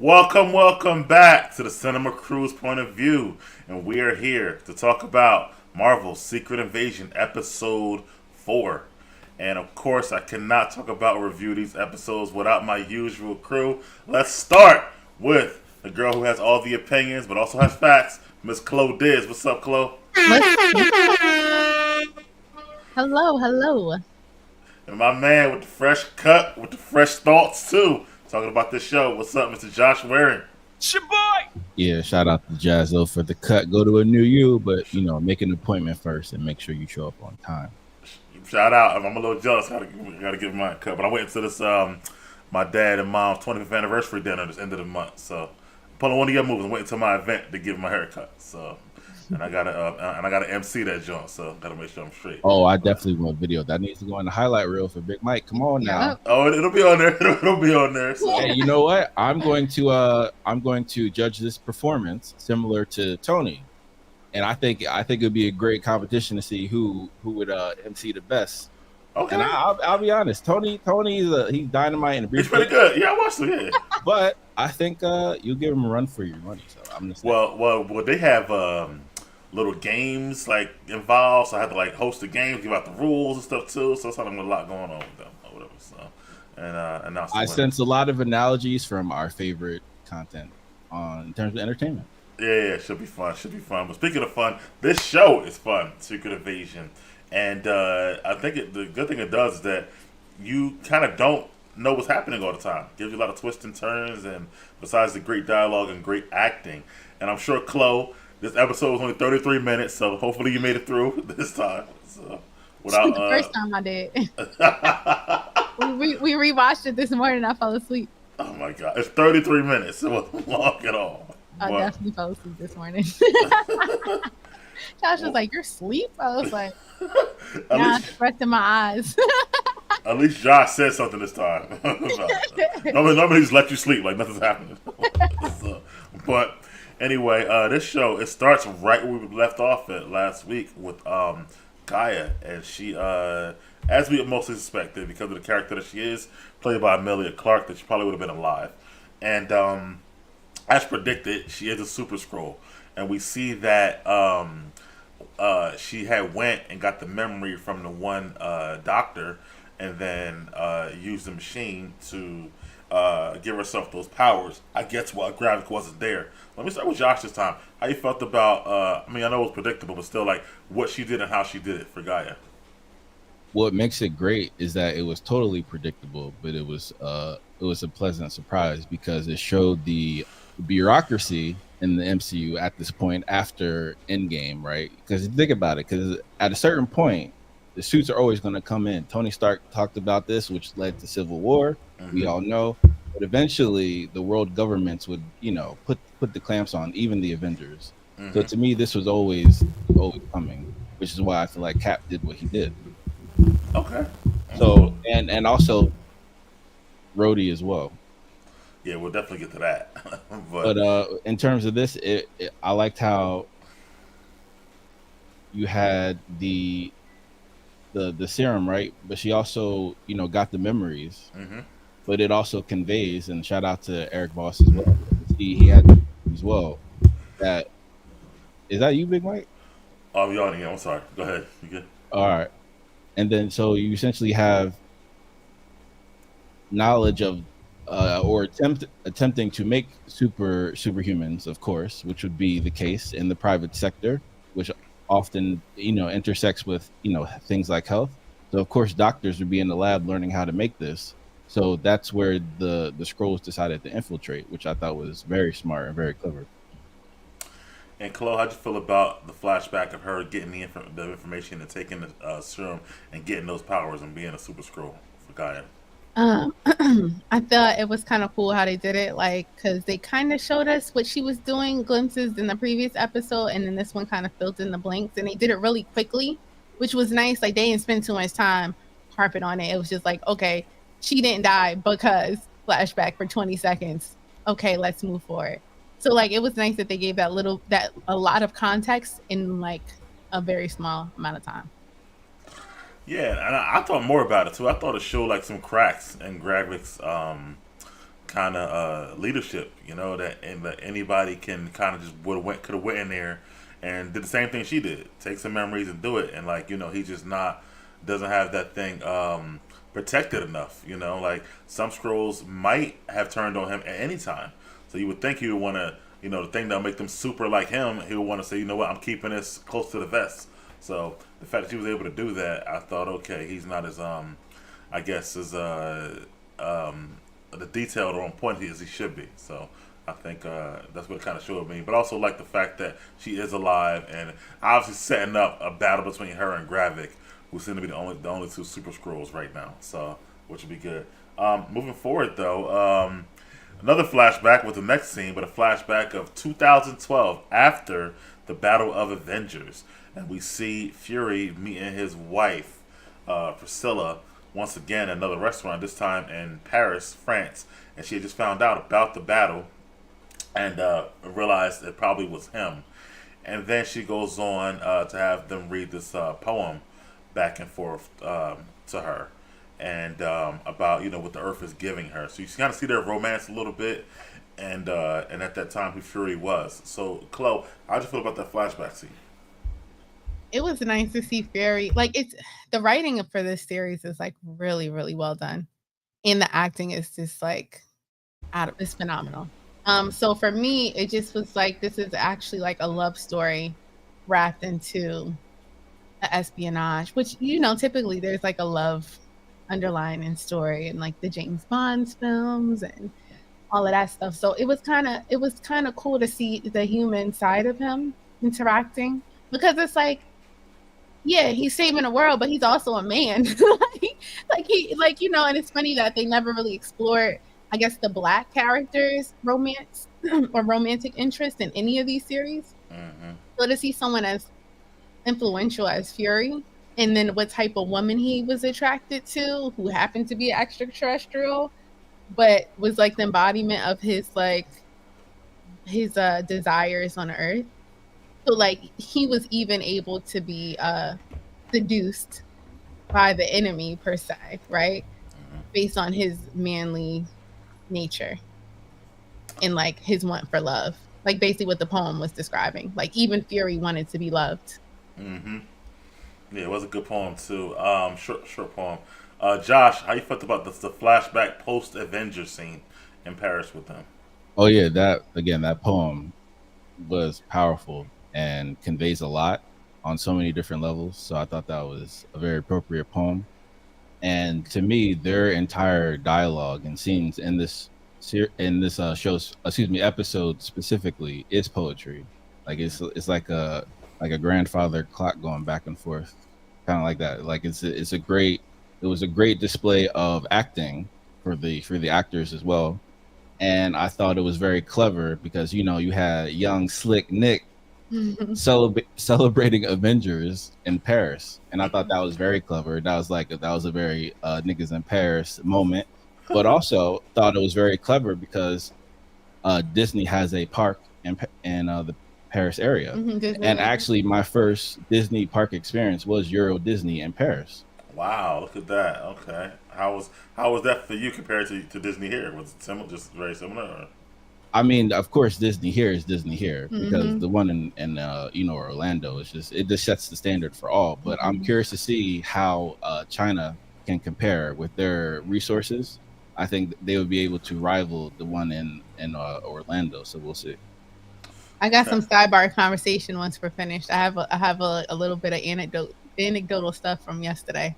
Welcome back to the Cinema Cruise Point of View, and we are here to talk about Marvel's Secret Invasion Episode 4. And of course, I cannot talk about or review these episodes without my usual crew. Let's start with the girl who has all the opinions but also has facts, Miss Chloe Diz. What's up, Chloe? Hello, hello. And my man with the fresh cut, with the fresh thoughts too, talking about this show. What's up, Mr. Josh Waring? It's your boy. Yeah, shout out to Jazzo for the cut. Go to a new you, but make an appointment first and make sure you show up on time. Shout out. I'm a little jealous. Gotta give mine a cut. But I went into this my dad and mom's 25th anniversary dinner this end of the month. So I'm pulling one of your moves. I'm waiting to my event to give my haircut. So and I gotta MC that joint. So gotta make sure I'm straight. Oh, I definitely want video. That needs to go in the highlight reel for Big Mike. Come on now. Oh, it'll be on there. It'll be on there. So. Hey, you know what? I'm going to judge this performance similar to Tony. And I think it'd be a great competition to see who would MC the best. Okay. And I'll be honest, Tony's he's dynamite and he's pretty good. Yeah, I watched him. Yeah. But I think you give him a run for your money. So I'm just well, they have little games like involved, so I had to like host the games, give out the rules and stuff too. So it's like a lot going on with them or whatever. So and now I sense a lot of analogies from our favorite content in terms of entertainment. Yeah, should be fun. But speaking of fun, this show is fun, Secret Invasion. And I think the good thing it does is that you kind of don't know what's happening all the time. Gives you a lot of twists and turns, and besides the great dialogue and great acting. And I'm sure, Chloe, this episode was only 33 minutes, so hopefully you made it through this time. So, without, the first time I did. we rewatched it this morning. I fell asleep. Oh my God. It's 33 minutes. It wasn't long at all. I definitely fell asleep this morning. Josh was like, "You're asleep?" I was like, "Nah, it's resting my eyes." At least Josh said something this time. Nobody just let you sleep like nothing's happening. But anyway, this show, it starts right where we left off at last week with Gaia, and she, as we mostly suspected, because of the character that she is, played by Amelia Clark, that she probably would have been alive. And as predicted, she is a Super Skrull, and we see that she had went and got the memory from the one doctor, and then used the machine to give herself those powers. I guess while Gravik wasn't there. Let me start with Josh this time. How you felt about? I know it was predictable, but still, like what she did and how she did it for Gaia. What makes it great is that it was totally predictable, but it was a pleasant surprise because it showed the bureaucracy in the MCU at this point after Endgame, right? Because think about it, because at a certain point, the suits are always going to come in. Tony Stark talked about this, which led to Civil War. Mm-hmm. We all know, but eventually the world governments would, put the clamps on even the Avengers. Mm-hmm. So to me, this was always coming, which is why I feel like Cap did what he did. Okay. So and also Rhodey as well. Yeah, we'll definitely get to that. but in terms of this, I liked how you had the serum, right? But she also, got the memories. Mm-hmm. But it also conveys, and shout out to Eric Voss as well. He had as well. That is that you, Big Mike? Oh, I'm yawning. I'm sorry. Go ahead. You good? All right. And then so you essentially have knowledge of or attempting to make superhumans, of course, which would be the case in the private sector, which often intersects with things like health. So of course doctors would be in the lab learning how to make this. So that's where the Skrulls decided to infiltrate, which I thought was very smart and very clever. And Chloe, how'd you feel about the flashback of her getting the information and taking the serum and getting those powers and being a Super Skrull for Gaia? I thought it was kind of cool how they did it, like, because they kind of showed us what she was doing, glimpses in the previous episode, and then this one kind of filled in the blanks, and they did it really quickly, which was nice. Like, they didn't spend too much time harping on it. It was just like, okay, she didn't die because flashback for 20 seconds. Okay, let's move forward. So, like, it was nice that they gave a lot of context in, like, a very small amount of time. Yeah, and I thought more about it too. I thought it showed like some cracks in Gravik's kind of leadership, that anybody can kind of just could have went in there and did the same thing she did, take some memories and do it, and he's just not doesn't have that thing protected enough, like some scrolls might have turned on him at any time, so you would think he would want to, the thing that'll make them super like him, he would want to say, you know what, I'm keeping this close to the vest. So the fact that she was able to do that, I thought, okay, he's not as I guess as the detailed or on point as he should be. So I think that's what it kind of showed me. But also like the fact that she is alive and obviously setting up a battle between her and Gravik, who seem to be the only two Super Scrolls right now. So which would be good. Moving forward though, another flashback with the next scene, but a flashback of 2012 after the Battle of Avengers, and we see Fury meeting his wife, Priscilla, once again at another restaurant, this time in Paris, France, and she had just found out about the battle and realized it probably was him. And then she goes on to have them read this poem back and forth to her, and about what the Earth is giving her. So you kind of see their romance a little bit, and at that time who Fury was. So Chloe, how'd you feel about that flashback scene? It was nice to see Fury. Like, it's the writing for this series is like really, really well done, and the acting is just like it's phenomenal. So for me, it just was like this is actually like a love story wrapped into espionage, which typically there's like a love underlying story and like the James Bond films and all of that stuff. So it was kind of cool to see the human side of him interacting, because it's like, yeah, he's saving the world, but he's also a man. And it's funny that they never really explored, I guess, the black characters' romance or romantic interest in any of these series. Mm-hmm. So to see someone as influential as Fury, and then what type of woman he was attracted to, who happened to be extraterrestrial, but was like the embodiment of his desires on Earth. So like he was even able to be seduced by the enemy per se, right? Based on his manly nature and like his want for love. Like basically what the poem was describing. Like even Fury wanted to be loved. Mm-hmm. Yeah, it was a good poem too. Short poem. Josh, how you felt about the flashback post Avengers scene in Paris with them? Oh yeah, that poem was powerful and conveys a lot on so many different levels. So I thought that was a very appropriate poem. And to me, their entire dialogue and scenes in this episode specifically is poetry. Like it's like a grandfather clock going back and forth, kind of like that. Like it was a great display of acting for the actors as well. And I thought it was very clever because you had young slick Nick celebrating Avengers in Paris, and I thought that was very clever. That was a very niggas in Paris moment, but also thought it was very clever because Disney has a park in the Paris area, and actually my first Disney park experience was Euro Disney in Paris. Wow, look at that. Okay, how was that for you compared to Disney here? Was it similar, just very similar? Or? I mean, of course, Disney here is Disney here because the one in Orlando it just sets the standard for all. But I'm curious to see how China can compare with their resources. I think they would be able to rival the one in Orlando. So we'll see. I got some sidebar conversation once we're finished. I have a little bit of anecdotal stuff from yesterday.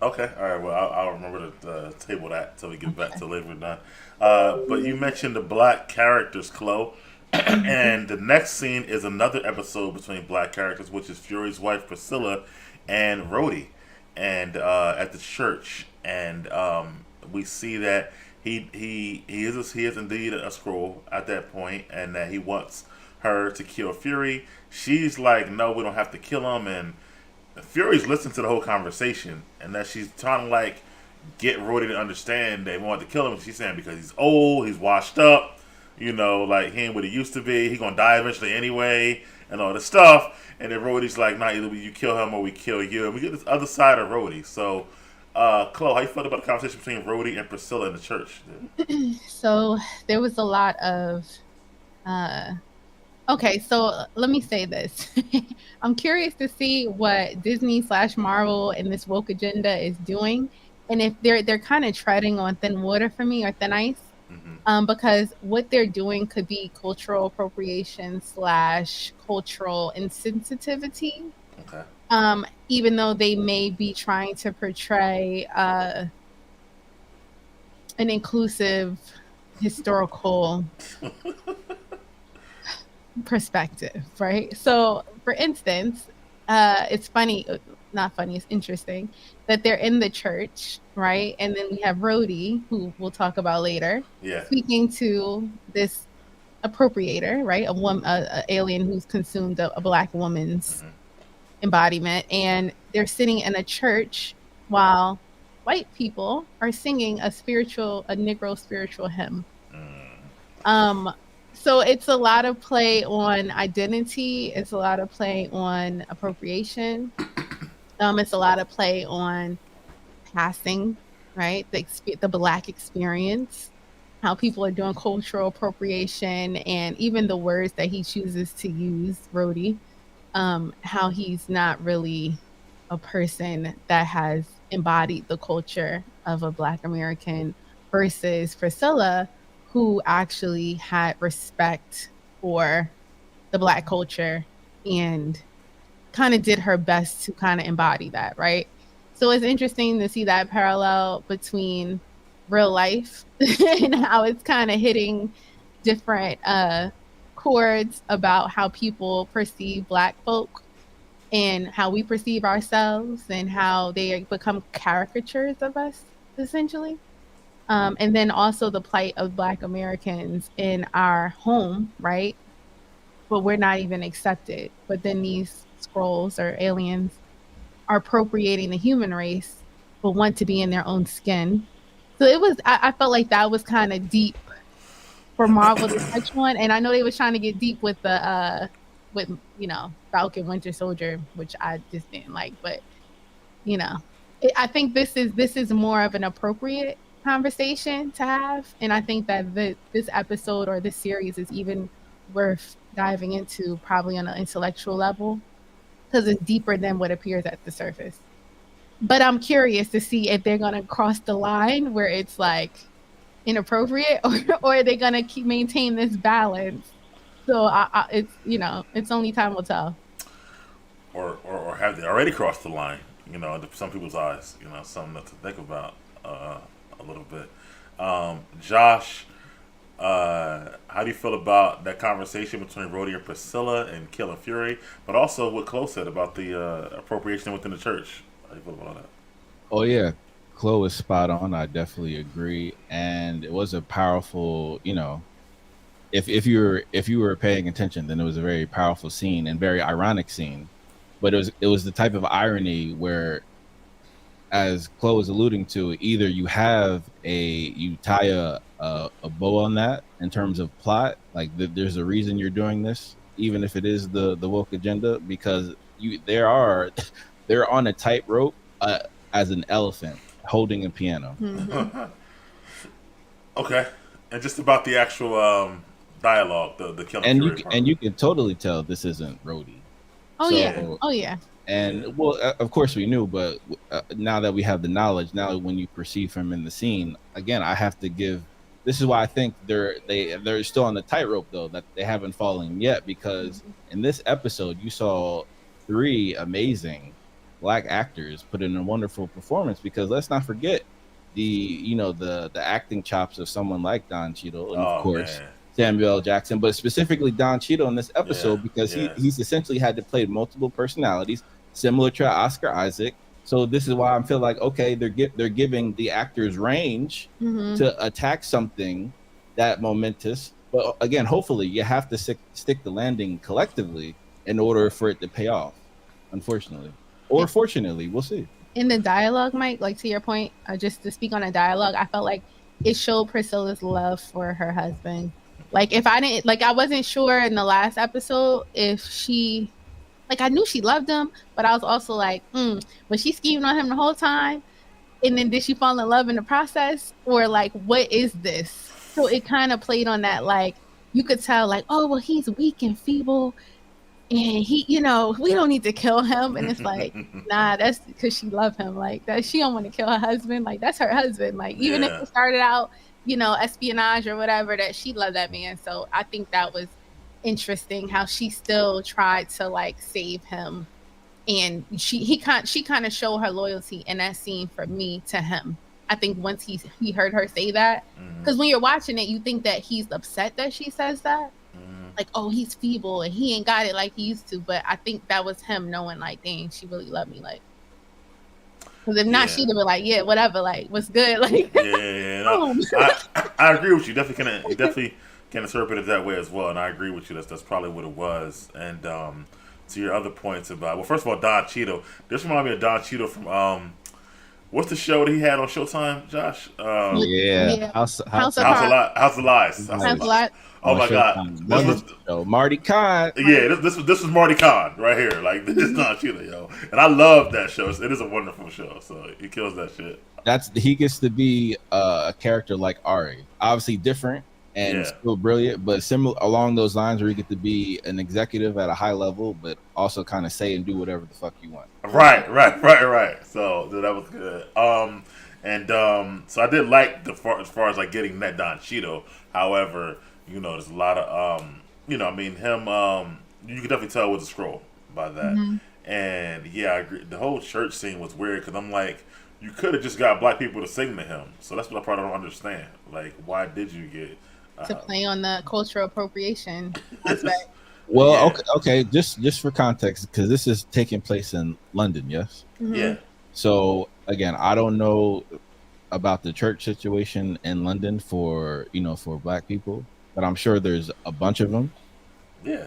Okay, all right. Well, I'll remember to table that until we get back to later done. But you mentioned the black characters, Chloe, and the next scene is another episode between black characters, which is Fury's wife Priscilla and Rhodey, and at the church, and we see that he is indeed a Skrull at that point, and that he wants her to kill Fury. She's like, no, we don't have to kill him, and Fury's listening to the whole conversation, and that she's trying to like get Rhodey to understand they want to kill him. She's saying because he's old, he's washed up, like he ain't what he used to be. He gonna die eventually anyway, and all this stuff. And then Rhodey's like, nah, either you kill him or we kill you. And we get this other side of Rhodey. So Chloe, how you felt about the conversation between Rhodey and Priscilla in the church? So there was a lot of uh okay, so let me say this. I'm curious to see what Disney/Marvel and this woke agenda is doing, and if they're kind of treading on thin water for me or thin ice. Hmm. Because what they're doing could be cultural appropriation slash cultural insensitivity. Okay. Even though they may be trying to portray an inclusive historical perspective, right? So, for instance, it's funny, not funny, it's interesting that they're in the church, right? And then we have Rhodey, who we'll talk about later, Yeah. speaking to this appropriator, right? A alien who's consumed a black woman's Hmm. embodiment, and they're sitting in a church while white people are singing a Negro spiritual hymn. Mm. Um, so it's a lot of play on identity. It's a lot of play on appropriation. It's a lot of play on passing, right? The black experience, how people are doing cultural appropriation, and even the words that he chooses to use, Rhodey, how he's not really a person that has embodied the culture of a Black American versus Priscilla, who actually had respect for the Black culture and kind of did her best to kind of embody that, right? So it's interesting to see that parallel between real life and how it's kind of hitting different chords about how people perceive Black folk and how we perceive ourselves and how they become caricatures of us, essentially. And then also the plight of Black Americans in our home, right? But we're not even accepted. But then these scrolls or aliens are appropriating the human race, but want to be in their own skin. So I felt like that was kind of deep for Marvel to touch on. And I know they was trying to get deep with with Falcon Winter Soldier, which I just didn't like. But I think this is more of an appropriate conversation to have, and I think that this episode or this series is even worth diving into, probably on an intellectual level, because it's deeper than what appears at the surface. But I'm curious to see if they're gonna cross the line where it's like inappropriate, or are they gonna keep maintain this balance? So it's it's only time will tell. Or have they already crossed the line? In some people's eyes, something to think about a little bit. Josh, how do you feel about that conversation between Rhodey and Priscilla and Killer Fury, but also what Chloe said about the appropriation within the church? How do you feel about all that? Oh yeah, Chloe is spot on. I definitely agree, and it was a powerful, if you were paying attention, then it was a very powerful scene and very ironic scene. But it was the type of irony where, as Chloe was alluding to, either you tie a bow on that in terms of plot, like there's a reason you're doing this, even if it is the woke agenda, because they're on a tightrope as an elephant holding a piano. Mm-hmm. Okay, and just about the actual dialogue, the Killer And Fury part. you can totally tell this isn't Rhodey. Oh So yeah, oh yeah. and well, of course we knew, but now that we have the knowledge, now when you perceive him in the scene again, I have to give. This is why I think they're still on the tightrope, though, that they haven't fallen yet, because in this episode you saw three amazing Black actors put in a wonderful performance. Because let's not forget the acting chops of someone like Don Cheadle, and of Oh course man, Samuel L. Jackson, but specifically Don Cheadle in this episode, yeah, because yeah. he's essentially had to play multiple personalities, similar to Oscar Isaac. So this is why I feel like, okay, they're giving the actors range Mm-hmm. to attack something that momentous. But again, hopefully you have to stick the landing collectively in order for it to pay off. Unfortunately, or fortunately, we'll see. In the dialogue, Mike, like to your point, just to speak on a dialogue, I felt like it showed Priscilla's love for her husband. Like if I didn't, like I wasn't sure in the last episode if she, like I knew she loved him, but I was also like, was she scheming on him the whole time? and then did she fall in love in the process, or like what is this? So it kind of played on that, like you could tell like, oh well, he's weak and feeble and he, we don't need to kill him. And it's like, nah, that's because she loved him. Like that, she don't want to kill her husband. Like that's her husband. Like even if it started out, espionage or whatever, that she loved that man. So I think that was interesting how she still tried to like save him, and she kind of showed her loyalty in that scene for me to him. I think once he heard her say that, because when you're watching it, you think that he's upset that she says that. Like, oh, he's feeble and he ain't got it like he used to. But I think that was him knowing, like, dang, she really loved me. Like, because if not, she'd have been like, yeah, whatever. Like, what's good? Like, No, I agree with you. Definitely can interpret it that way as well. And I agree with you. That's probably what it was. And to your other points about, well, first of all, Don Cheadle. This reminds me of Don Cheadle from what's the show that he had on Showtime, Josh? House of Lies. Oh my God! Marty Kahn. Yeah, this was Marty Kahn right here. Like this is Don Cheadle, yo, and I love that show. It is a wonderful show. So he kills that shit. He gets to be a character like Ari, obviously different and still brilliant, but similar along those lines where you get to be an executive at a high level, but also kind of say and do whatever the fuck you want. Right. So that was good. So I did like as far as like getting that Don Cheadle. However, there's a lot of him. You can definitely tell with the scroll by that. And yeah, I agree. The whole church scene was weird because I'm like, you could have just got black people to sing to him. So that's what I probably don't understand. Like, why did you get to play on the cultural appropriation aspect? Well, okay. Just for context, because this is taking place in London, yes. Yeah. So again, I don't know about the church situation in London for black people, but I'm sure there's a bunch of them. Yeah.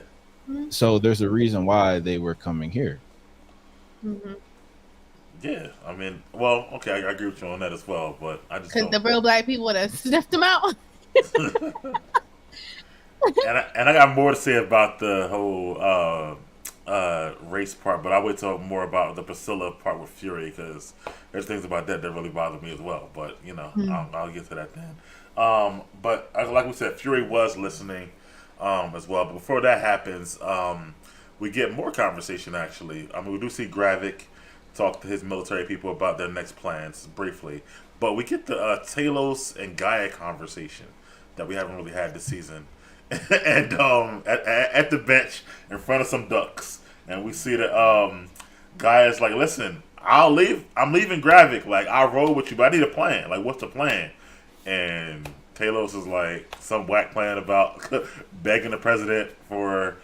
So there's a reason why they were coming here. Yeah, I mean, well, okay, I agree with you on that as well, but I just because the real black people would have sniffed them out. and I got more to say about the whole race part, but I would talk more about the Priscilla part with Fury because there's things about that really bother me as well. But I'll get to that then. But like we said, Fury was listening as well. But before that happens, we get more conversation. Actually, I mean, we do see Gravik talk to his military people about their next plans briefly, but we get the Talos and Gaia conversation that we haven't really had this season. And at the bench in front of some ducks, and we see that Gaia's like, listen, I'm leaving Gravik, like I'll roll with you, but I need a plan. Like, what's the plan? And Talos is like some whack plan about begging the president for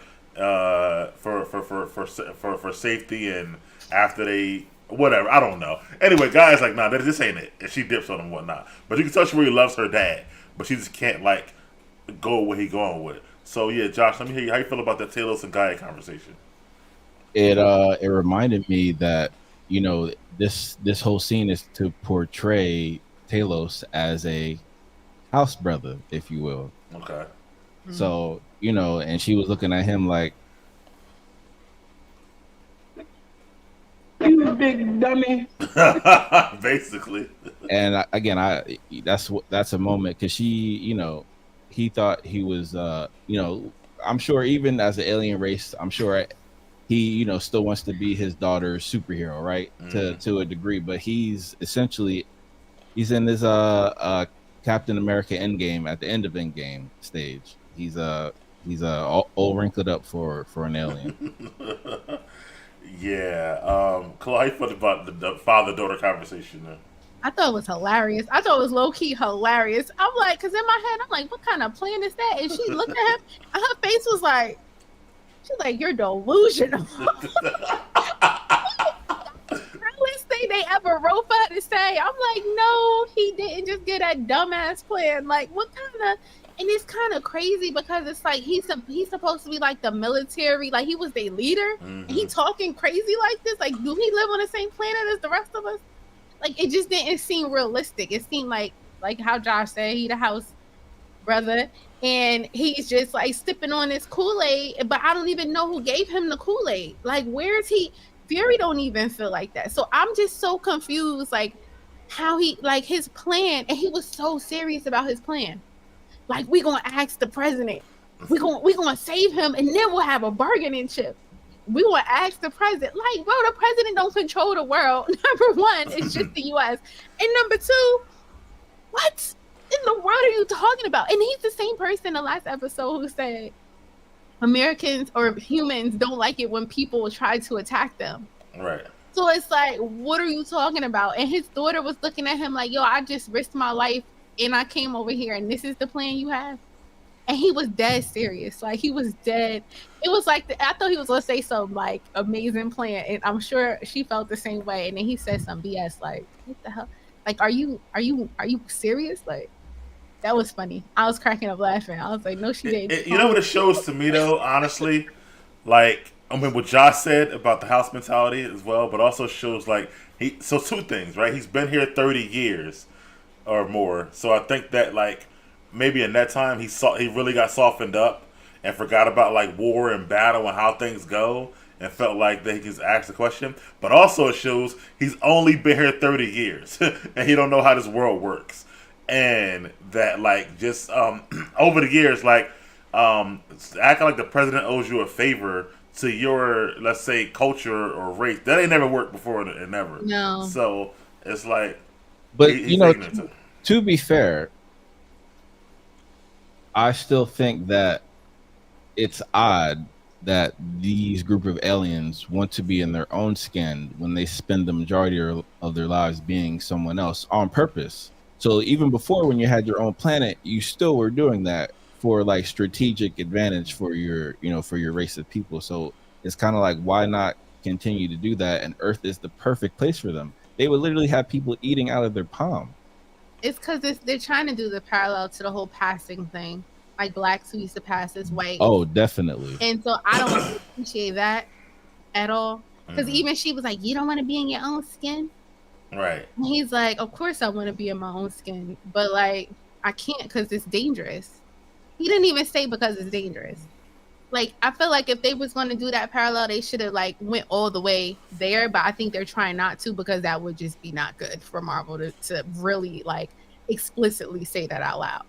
safety, and after they whatever, I don't know. Anyway, Gaia's like, nah, this ain't it, and she dips on him and whatnot. But you can tell she really loves her dad, but she just can't like go where he going with. So yeah, Josh, let me hear you. How you feel about that Talos and Gaia conversation? It reminded me that this whole scene is to portray Talos as a house brother, if you will. Okay. So and she was looking at him like, you big dummy. Basically. And again, that's a moment because she, he thought he was, I'm sure even as an alien race, I'm sure he, still wants to be his daughter's superhero, right? To a degree, but he's in this Captain America Endgame at the end of Endgame stage. He's all wrinkled up for an alien. Yeah. Chloe, how you feel about the father-daughter conversation then? I thought it was hilarious. I thought it was low-key hilarious. I'm like, because in my head, I'm like, what kind of plan is that? And she looked at him, and her face was like, she's like, you're delusional. Realest thing they ever wrote for her to say. I'm like, no, he didn't just get that dumbass plan. Like, what kind of... And it's kind of crazy because it's like he's supposed to be like the military, like he was their leader, and he talking crazy like this. Like, do he live on the same planet as the rest of us? Like, it just didn't seem realistic. It seemed like how Josh said, he the house brother, and he's just like sipping on this Kool-Aid, but I don't even know who gave him the Kool-Aid. Like, where is he? Fury don't even feel like that. So I'm just so confused. Like, how he like his plan, and he was so serious about his plan. Like, we gonna ask the president, we gonna save him, and then we'll have a bargaining chip. We gonna ask the president, like, bro, the president don't control the world. Number one, it's just the U.S. And number two, what in the world are you talking about? And he's the same person in the last episode who said Americans or humans don't like it when people try to attack them. Right. So it's like, what are you talking about? And his daughter was looking at him like, yo, I just risked my life and I came over here and this is the plan you have? And he was dead serious. Like, he was dead. It was like, I thought he was going to say some like amazing plan. And I'm sure she felt the same way. And then he said some BS like, what the hell? Like, are you serious? Like, that was funny. I was cracking up laughing. I was like, no, she didn't. You know what it shows to me, though, honestly? Like, I mean, what Josh said about the house mentality as well, but also shows, like, so two things, right? He's been here 30 years or more. So I think that, like, maybe in that time he really got softened up and forgot about, like, war and battle and how things go and felt like that he could ask the question. But also it shows he's only been here 30 years and he don't know how this world works. And that, like, just over the years, like, acting like the president owes you a favor to your, let's say, culture or race, that ain't never worked before and never. No. So it's like, but you know, to be fair, I still think that it's odd that these group of aliens want to be in their own skin when they spend the majority of their lives being someone else on purpose. So even before, when you had your own planet, you still were doing that for like strategic advantage for your, you know, for your race of people. So it's kind of like, why not continue to do that? And Earth is the perfect place for them. They would literally have people eating out of their palm. It's because they're trying to do the parallel to the whole passing thing, like blacks who used to pass as white. Oh, definitely. And so I don't appreciate that at all. Because even she was like, you don't want to be in your own skin? Right. And he's like, of course I want to be in my own skin, but like I can't because it's dangerous. He didn't even say because it's dangerous. Like, I feel like if they was going to do that parallel, they should have like went all the way there, but I think they're trying not to because that would just be not good for Marvel to really like explicitly say that out loud.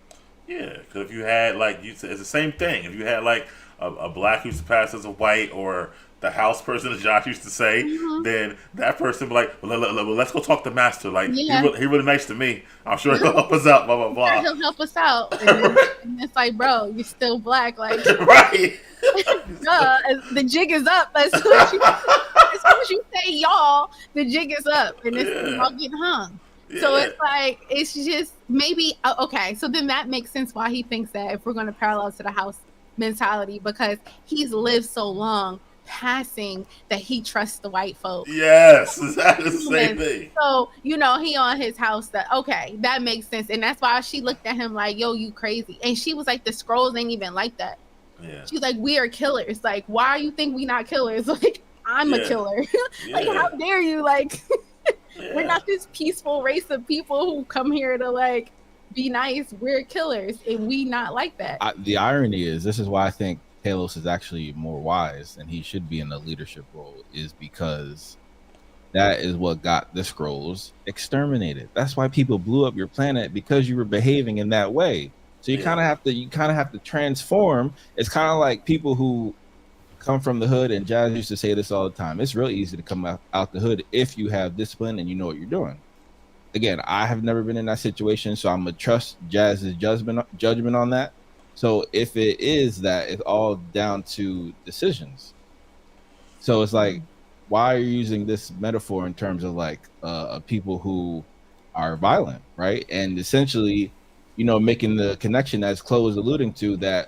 Yeah, because if you had, like, it's the same thing. If you had, like, a black who used to pass as a white, or the house person, as Josh used to say, then that person would be like, well, let's go talk to Master. Like, he really nice to me. I'm sure he'll help us out, blah, blah, blah. He'll help us out. And it's like, bro, you're still black. Like, right. The jig is up. As soon as you say y'all, the jig is up. And it's y'all getting hung. Yeah. So it's like, it's just maybe, okay, so then that makes sense why he thinks that if we're going to parallel to the house mentality, because he's lived so long passing that he trusts the white folks. Yes, exactly the same thing. So, you know, he on his house that, okay, that makes sense. And that's why she looked at him like, yo, you crazy. And she was like, the scrolls ain't even like that. Yeah. She's like, we are killers. Like, why you think we not killers? Like, I'm a killer. Like, how dare you? Like... We're not this peaceful race of people who come here to like be nice. We're killers, and we not like that. The irony is, this is why I think Talos is actually more wise and he should be in a leadership role, is because that is what got the Skrulls exterminated. That's why people blew up your planet, because you were behaving in that way. So you kind of have to transform. It's kind of like people who come from the hood, and Jazz used to say this all the time. It's real easy to come out the hood if you have discipline and you know what you're doing. Again, I have never been in that situation, so I'm gonna trust Jazz's judgment on that. So if it is that, it's all down to decisions. So it's like, why are you using this metaphor in terms of like people who are violent, right? And essentially, you know, making the connection, as Chloe was alluding to, that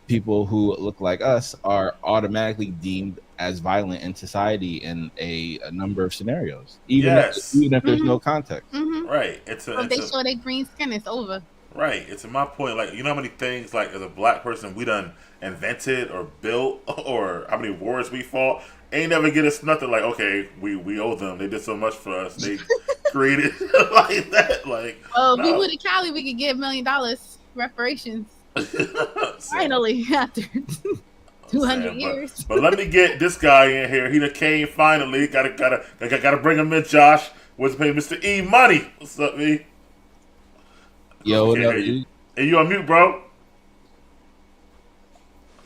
people who look like us are automatically deemed as violent in society in a number of scenarios, even if there's no context. Right. If they show their green skin, it's over. Right. It's my point. Like, you know how many things, like, as a black person, we done invented or built, or how many wars we fought. Ain't never get us nothing like, okay, we owe them. They did so much for us. They created like that. Like, if we would have Cali, we could get $1 million reparations. Finally, after 200 years. But let me get this guy in here. He done came finally. Gotta bring him in, Josh. What's the pay, Mr. E Money? What's up, E? Yo, what Can't up, hear you. E? Hey, you on mute, bro?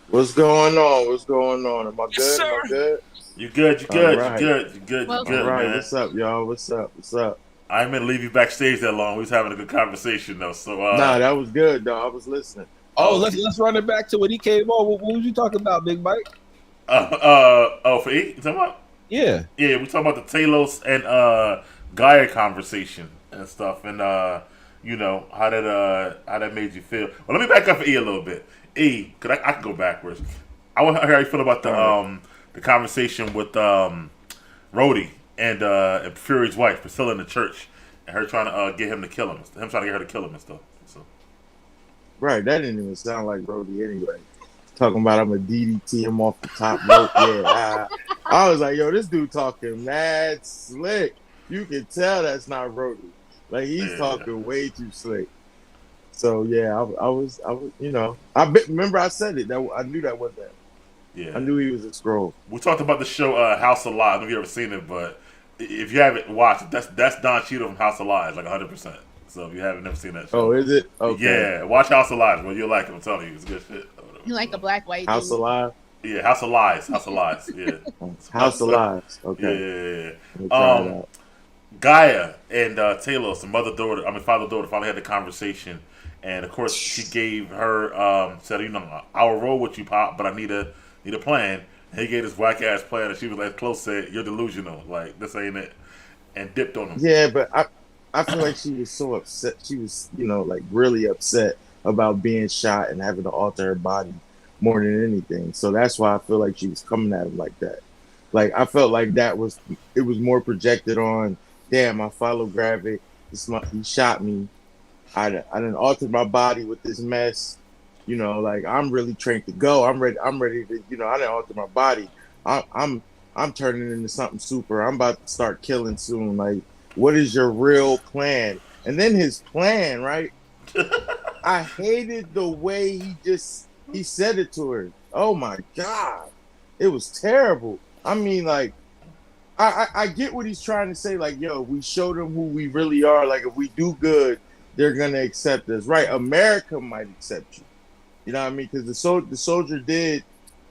What's going on? What's going on? Am I good? Yes, Am I sir. good? You good? You All good? right. You good? You good? You Well, good, All right. man? What's up, y'all? What's up? What's up? I ain't meant to leave you backstage that long. We was having a good conversation though. So Nah, that was good, though. I was listening. Oh, let's run it back to what he came on. What was you talking about, Big Mike? for E, you talking about? Yeah. Yeah, we talking about the Talos and Gaia conversation and stuff, and you know how that made you feel. Well, let me back up for E a little bit. E, cause I can go backwards. I want to hear how you feel about the conversation with Rhodey and Fury's wife, Priscilla, in the church, and her trying to get him to kill him. Him trying to get her to kill him and stuff. So Right. That didn't even sound like Brody anyway. Talking about I'm a DDT him off the top rope. Yeah. I was like, yo, this dude talking mad slick. You can tell that's not Brody. Like, he's talking way too slick. So, yeah, I was, you know, remember I said it. That I knew that wasn't him. yeah, I knew he was a scroll. we talked about the show House of Lies. I don't know if you ever seen it, but if you haven't watched it, that's Don Cheadle from House of Lies, like 100%. So if you haven't never seen that show, Oh, is it? Okay. yeah, watch House of Lies. Well, you'll like it. I'm telling you, it's good shit. You like a black white House dude. Alive? Yeah, House of Lies. House of Lies. Yeah. House Alive. Yeah, Okay. yeah, yeah. Let me try it out. Gaia and Talos, the father-daughter, finally had the conversation, and of course she gave her said, you know, I'll roll with you, Pop, but I need a plan. And he gave this whack ass plan, and she was like, "Close said, you're delusional. Like this ain't it," and dipped on him. Yeah, but I feel like she was so upset. She was, you know, like really upset about being shot and having to alter her body more than anything. So that's why I feel like she was coming at him like that. Like, I felt like it was more projected on, damn, I follow Gravik. He shot me. I done altered my body with this mess. You know, like, I'm really trained to go. I'm ready to, you know, I didn't alter my body. I'm turning into something super. I'm about to start killing soon. Like, what is your real plan? And then his plan, right? I hated the way he said it to her. Oh my God. It was terrible. I mean, like, I get what he's trying to say. Like, yo, we show them who we really are. Like, if we do good, they're going to accept us. Right. America might accept you. You know what I mean? Because the soldier did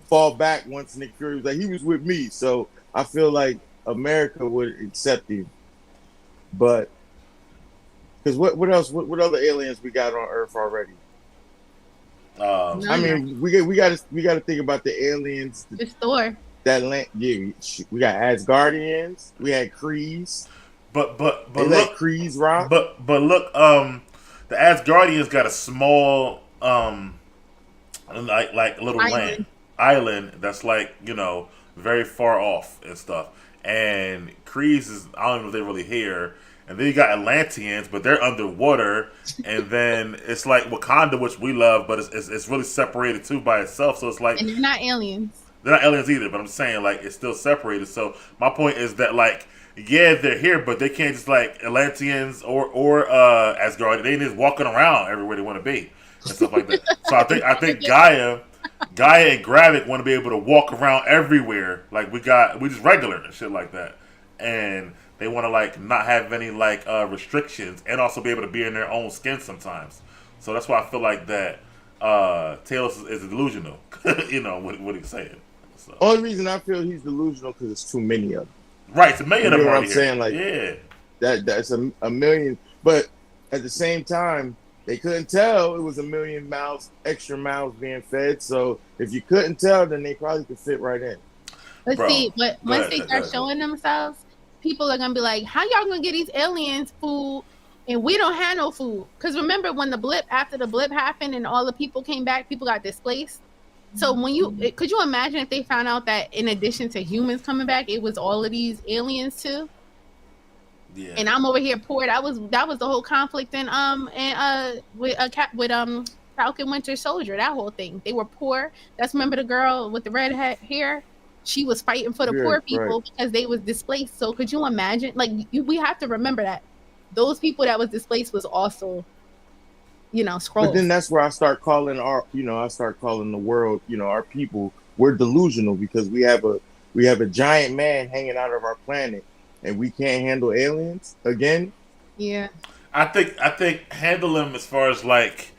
fall back once Nick Fury was like, he was with me. So I feel like America would accept him. But because what else? What other aliens we got on Earth already? I mean, we got to think about the aliens. It's Thor. That land, yeah, we got Asgardians. We had Krees. But They look, let Krees rock. but look, the Asgardians got a small like little island that's like, you know, very far off and stuff. And Krees is, I don't know if they really here. And then you got Atlanteans, but they're underwater. And then it's like Wakanda, which we love, but it's really separated too by itself. So it's like, And they're not aliens. they're not aliens either, but I'm saying like it's still separated. So my point is that like, yeah, they're here, but they can't just like Atlanteans or Asgard. They just walking around everywhere they want to be and stuff like that. So I think Gaia and Gravik want to be able to walk around everywhere. Like we just regular and shit like that, and they want to like not have any like restrictions and also be able to be in their own skin sometimes. So that's why I feel like that Talos is delusional. You know what he's saying. So. Only reason I feel he's delusional because it's too many of them. Right, it's a million of You them. know what I'm saying? Like, yeah, that's a million. But at the same time, they couldn't tell it was a million extra mouths being fed. So if you couldn't tell, then they probably could fit right in. But Bro, see, but once ahead, they go start ahead. showing themselves, people are gonna be like, "How y'all gonna get these aliens food?" And we don't have no food. Because remember when after the blip happened and all the people came back, people got displaced. So could you imagine if they found out that in addition to humans coming back, it was all of these aliens too? yeah. And I'm over here poor. That was the whole conflict with Falcon Winter Soldier. That whole thing. They were poor. Remember the girl with the red hair. She was fighting for the Yeah, poor people right. because they was displaced. So could you imagine? Like we have to remember that those people that was displaced was also, you know, Skrulls. But then that's where I start calling the world, you know, our people, we're delusional because we have a giant man hanging out of our planet and we can't handle aliens again. Yeah. I think handle him as far as like,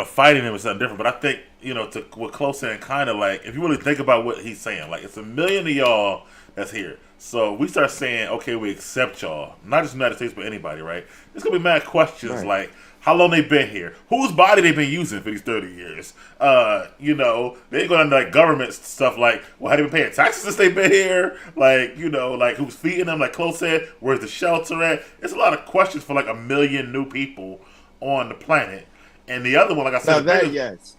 fighting him is something different. But I think, to with closer and kind of like, if you really think about what he's saying, like it's a million of y'all that's here. So we start saying, okay, we accept y'all, not just the United States, but anybody, right? There's gonna be mad questions Right. like, how long they been here? Whose body they been using for these 30 years? They go into like government stuff like, well, have they been paying taxes since they've been here? Like, like who's feeding them? Like Chloe said, where's the shelter at? It's a lot of questions for like a million new people on the planet. And the other one, like I Now said, that yes,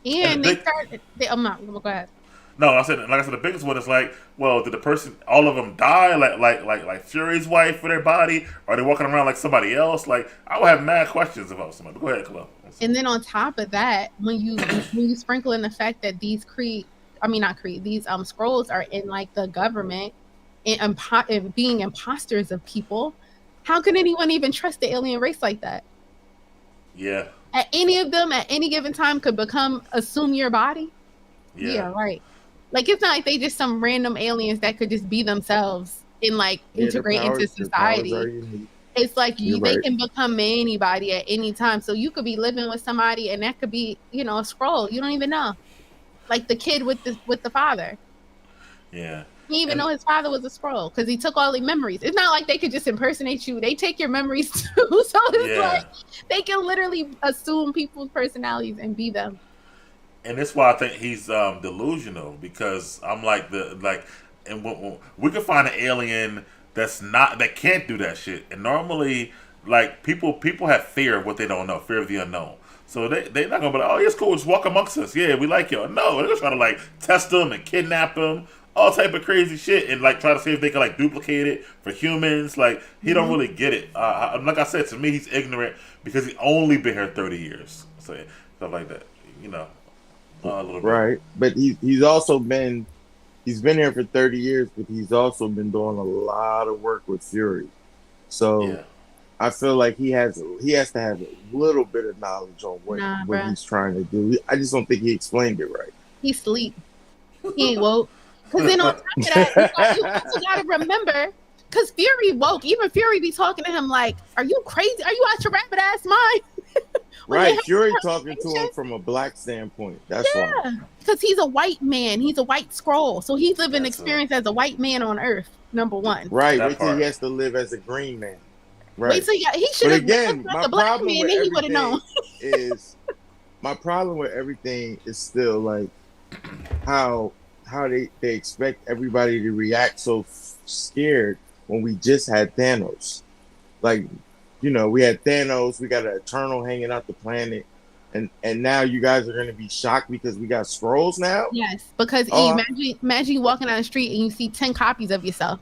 And And they big- started. I'm not. Go ahead. no, I said, like I said, the biggest one is like, well, did the person, all of them die, like Fury's wife for their body? Are they walking around like somebody else? Like, I would have mad questions about somebody. Go ahead, Chloe. And then on top of that, when you sprinkle in the fact that these these scrolls are in like the government and being imposters of people, how can anyone even trust the alien race like that? Yeah, At any of them at any given time could assume your body. yeah, Right. Like it's not like they just some random aliens that could just be themselves and like yeah, integrate their into their powers society. are unique. It's like You're they right. can become anybody at any time. So you could be living with somebody and that could be, a scroll. You don't even know. Like the kid with the father. yeah. He didn't even And- know his father was a scroll because he took all the memories. It's not like they could just impersonate you. They take your memories too. So it's Yeah. like they can literally assume people's personalities and be them. And that's why I think he's delusional, because I'm like and when we can find an alien that can't do that shit. And normally, like people have fear of what they don't know, fear of the unknown. So they're not gonna be like, oh, yeah, it's cool, just walk amongst us. Yeah, we like y'all. No, they're just trying to like test them and kidnap them, all type of crazy shit, and like try to see if they can like duplicate it for humans. Like he don't really get it. Like I said, to me, he's ignorant because he only been here 30 years. So stuff like that, a little bit. Right, but he's also been here for 30 years, but he's also been doing a lot of work with Fury. So Yeah. I feel like he has to have a little bit of knowledge on what Bruh. he's trying to do. I just don't think he explained it right. He sleep. He ain't woke. Because then on top of that, you also got to remember, because Fury woke. Even Fury be talking to him like, are you crazy? Are you out your rabbit ass mind? When they Right, have Fury this talking to him conversation. from a black standpoint. That's why. Yeah, because he's a white man. He's a white scroll. So he's living That's experience as a white man on Earth, number one. Right, That wait till part. he has to live as a green man. Wait, Right. so yeah, he should But have again, lived as my a black problem man, with then he would have everything known. is my problem with everything is still like how they expect everybody to react so scared when we just had Thanos. Like, we had Thanos, we got an Eternal hanging out the planet, and now you guys are gonna be shocked because we got scrolls now. Yes, because Oh, imagine you walking down the street and you see 10 copies of yourself.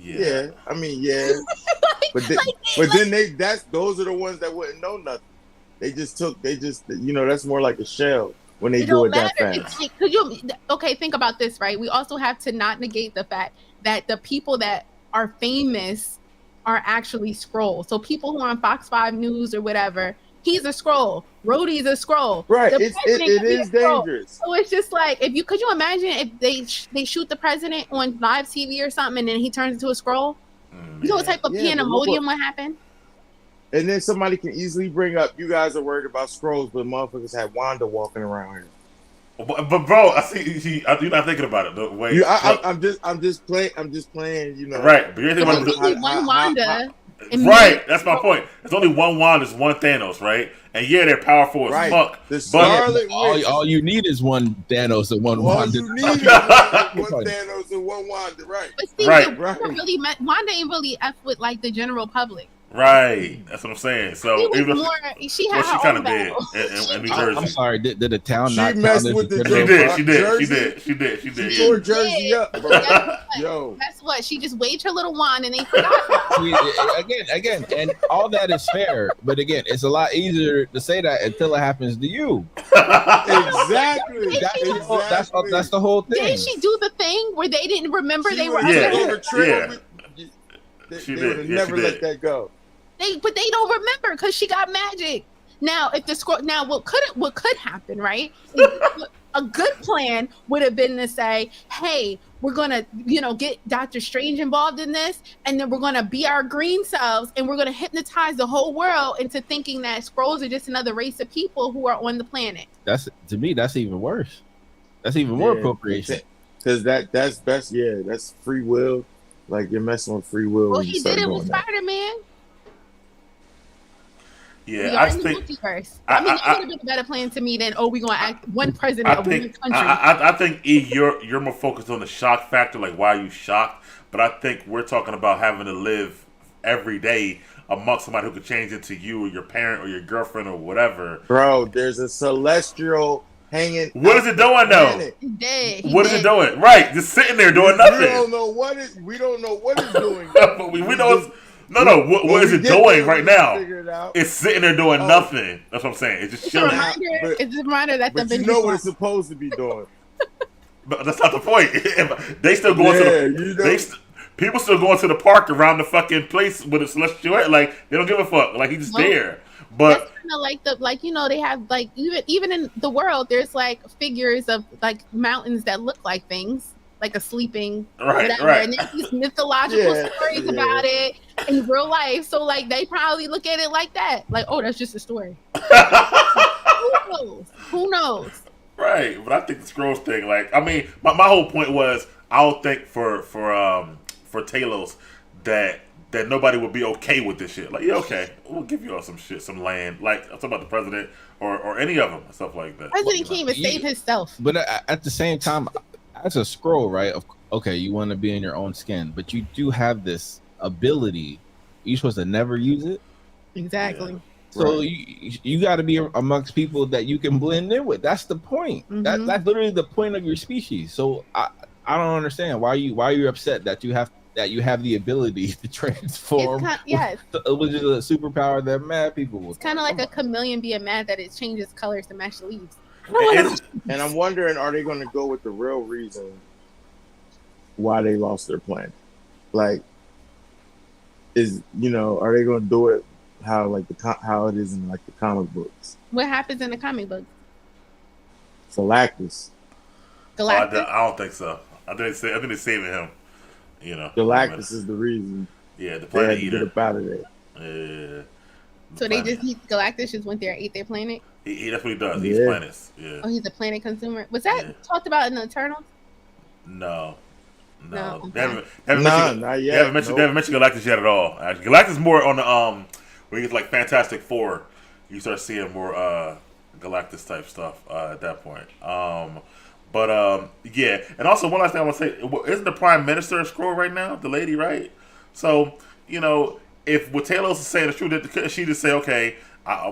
Yeah, I mean, yeah, but then those are the ones that wouldn't know nothing. That's more like a shell when they It do don't it that matter. fast. Okay, think about this, right? We also have to not negate the fact that the people that are famous are actually scrolls. So people who are on Fox 5 News or whatever, he's a scroll. Rhodey's a scroll. Right, The it president could be a is scroll. dangerous. So it's just like, could you imagine if they shoot the president on live TV or something and then he turns into a scroll? You know what type of Yeah, but look pandemonium would happen? And then somebody can easily bring up, you guys are worried about scrolls, but motherfuckers had Wanda walking around here. But bro, I see. You're not thinking about it the way. I'm just playing. Right, but you're thinking There's about the, only one Wanda. and right. That's my point. It's only one Wanda, there's one Thanos, right? And yeah, they're powerful as Right. fuck. The But Scarlet Witch. All you need is one Thanos and one All Wanda. you need is one Thanos and one Wanda, right? But see, Right. Wanda ain't really F with like the general public. right, that's what I'm saying. So She was even more. She well, had she her kind own of did battle. in New I'm Jersey. sorry, did the town She not count messed as with the the She general did. Jersey? She did. She tore Jersey up, bro. Guess Yo, what? She just waved her little wand and they forgot. again, and all that is fair, but again, it's a lot easier to say that until it happens to you. exactly. That's the whole thing. Didn't she do the thing where they didn't remember they were Yeah. under her? overtrained. She They did. would have Yeah, never she let did. that go. But they don't remember because she got magic. Now, if the scroll, now what could happen, right? A good plan would have been to say, hey, we're going to, get Doctor Strange involved in this, and then we're going to be our green selves, and we're going to hypnotize the whole world into thinking that Skrulls are just another race of people who are on the planet. To me, that's even worse. That's even more appropriation. Because that's best. Yeah, that's free will. Like, you're messing with free will. Well, he did it with Spider-Man. Yeah, I think multiverse. That would have been a better plan to me than we're gonna act one president of one country. I think you're more focused on the shock factor, like why are you shocked? But I think we're talking about having to live every day amongst somebody who could change into you or your parent or your girlfriend or whatever. Bro, there's a celestial hanging. What is it doing though? What is it doing? Right, just sitting there doing nothing. We don't know what it's doing. But we know it's. No. What is it doing right now? It's sitting there doing nothing. That's what I'm saying. It's just chilling. It's a reminder that but you know what it's supposed to be doing. But that's not the point. They still going to the. People still going to the park around the fucking place with a celestial. Like they don't give a fuck. Like he's just there. But that's kind of they have like even in the world, there's like figures of like mountains that look like things. Like a sleeping, whatever. And there's these mythological stories about it in real life. So like they probably look at it like that. Like, oh, that's just a story. Who knows? Right. But I think the Skrulls thing, like, I mean, my whole point was I don't think for Talos that nobody would be okay with this shit. Like, yeah, okay, we'll give you all some shit, some land. Like, I'm talking about the president or any of them, stuff like that. President can't even save himself. But at the same time, as a Skrull, right? Okay, you want to be in your own skin, but you do have this ability. You're supposed to never use it. Exactly. Yeah. So you got to be amongst people that you can blend in with. That's the point. Mm-hmm. That's literally the point of your species. So I don't understand why you're upset that you have the ability to transform. Yes, which is a superpower that mad people will. It's kind of like a chameleon being mad that it changes colors to match the leaves. And I'm wondering, are they going to go with the real reason why they lost their planet? Like, are they going to do it how it is in like the comic books? What happens in the comic books? Galactus. I don't think so. I think they're saving him. Galactus is the reason. Yeah, the planet eater. Get up out of there. Yeah. So Galactus just went there and ate their planet? That's what he does. He eats planets. Yeah. Oh, he's a planet consumer. Was that talked about in the Eternals? No. Okay. They haven't mentioned Galactus yet at all. Actually, Galactus is more on the where you get like Fantastic Four. You start seeing more Galactus type stuff at that point. Yeah, and also one last thing I want to say: isn't the Prime Minister a Skrull right now? The lady, right? So if what Talos is saying is true, that she just say, okay,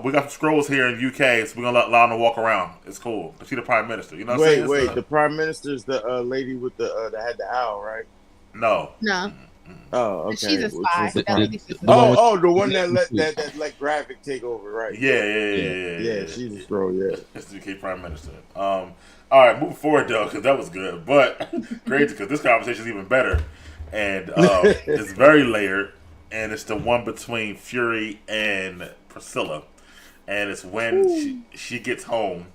we got some Skrulls here in the UK, so we're gonna allow them to walk around. It's cool. She's the Prime Minister. You know what I'm saying? Wait, the Prime Minister's the lady with the that had the owl, right? No. Oh, okay. She's a spy. The one that let Graphic take over, right? Yeah. She's a Skrull. Yeah. It's the UK Prime Minister. All right, moving forward though, because that was good, but great because this conversation is even better, and it's very layered. And it's the one between Fury and Priscilla. And it's when she gets home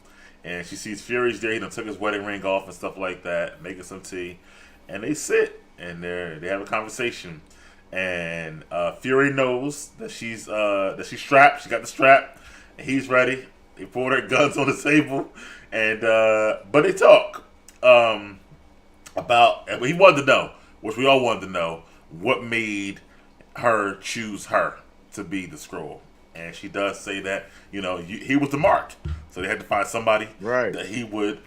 and she sees Fury's there. He done took his wedding ring off and stuff like that, making some tea. And they sit and they have a conversation. And Fury knows that she's strapped. She got the strap. And he's ready. They pull their guns on the table. And but they talk about, and he wanted to know, which we all wanted to know, what made her choose her to be the Skrull. And she does say that he was the mark, so they had to find somebody that he would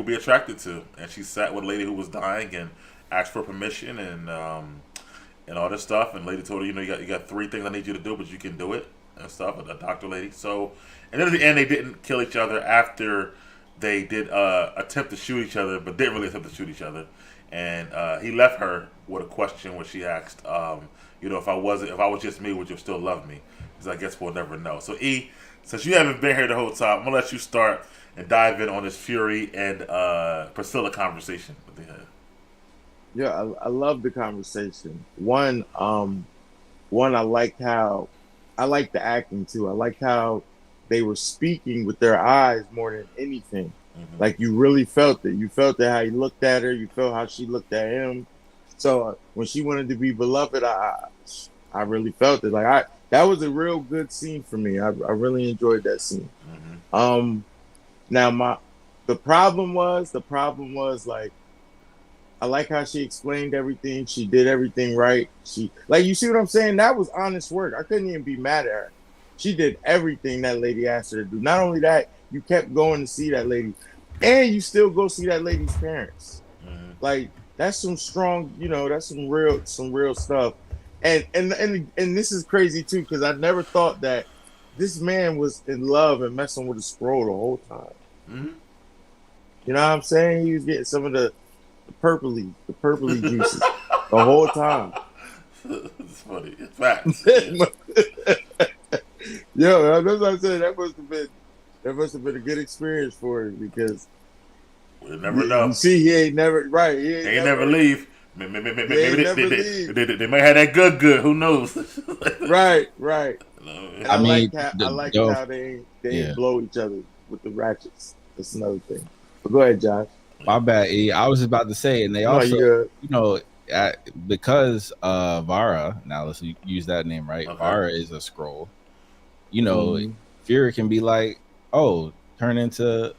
be attracted to. And she sat with a lady who was dying and asked for permission and all this stuff. And the lady told her, you got 3 things I need you to do, but you can do it and stuff. A doctor lady. So, and then at the end they didn't kill each other after they did attempt to shoot each other, but didn't really attempt to shoot each other. And he left her with a question where she asked, if I was just me, would you still love me? Because I guess we'll never know. So since you haven't been here the whole time, I'm gonna let you start and dive in on this Fury and Priscilla conversation that they had. Yeah, I love the conversation. One, I liked the acting too. I liked how they were speaking with their eyes more than anything. Like you really felt it. You felt it how he looked at her. You felt how she looked at him. So when she wanted to be beloved, I really felt it. Like that was a real good scene for me. I really enjoyed that scene. Now the problem was like I like how she explained everything. She did everything right. She like you see what I'm saying? That was honest work. I couldn't even be mad at her. She did everything that lady asked her to do. Not only that, you kept going to see that lady, and you still go see that lady's parents. Like that's some strong, that's some real stuff. And this is crazy too, because I never thought that this man was in love and messing with a scroll the whole time. You know what I'm saying? He was getting some of the purpley juices the whole time. It's funny. It's facts. Yo, that's what I'm saying. That must have been a good experience for him, because we'll never know. You see, he ain't never right. He ain't never leave. Maybe they might have that good. Who knows? Right. I like how they ain't blow each other with the ratchets. That's another thing. But go ahead, Josh. My bad, E. I was about to say, and they also, because Vara, now let's use that name, right? Okay. Vara is a scroll. Fury can be like, oh, turn into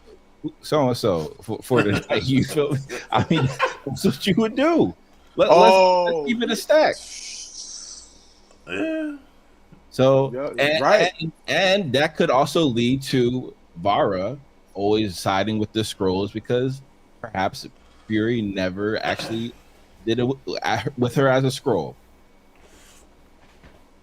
so and so for the night. You feel me? I mean, that's what you would do. Let's keep it a stack. Yeah. So, and that could also lead to Vara always siding with the scrolls, because perhaps Fury never actually did it with her as a scroll.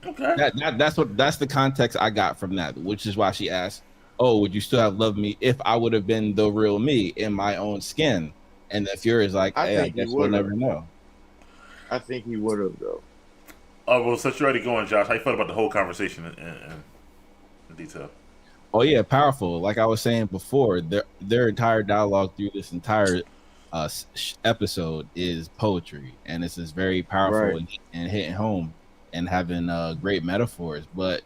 Okay. That's the context I got from that, which is why she asked, "Oh, would you still have loved me if I would have been the real me in my own skin?" And then Fury is like, "Hey, I guess we'll never know." I think he would have, though. Oh well, since you're already going, Josh, how you felt about the whole conversation in detail? Oh yeah, powerful. Like I was saying before, their entire dialogue through this entire episode is poetry, and it's just very powerful and hitting home and having great metaphors. But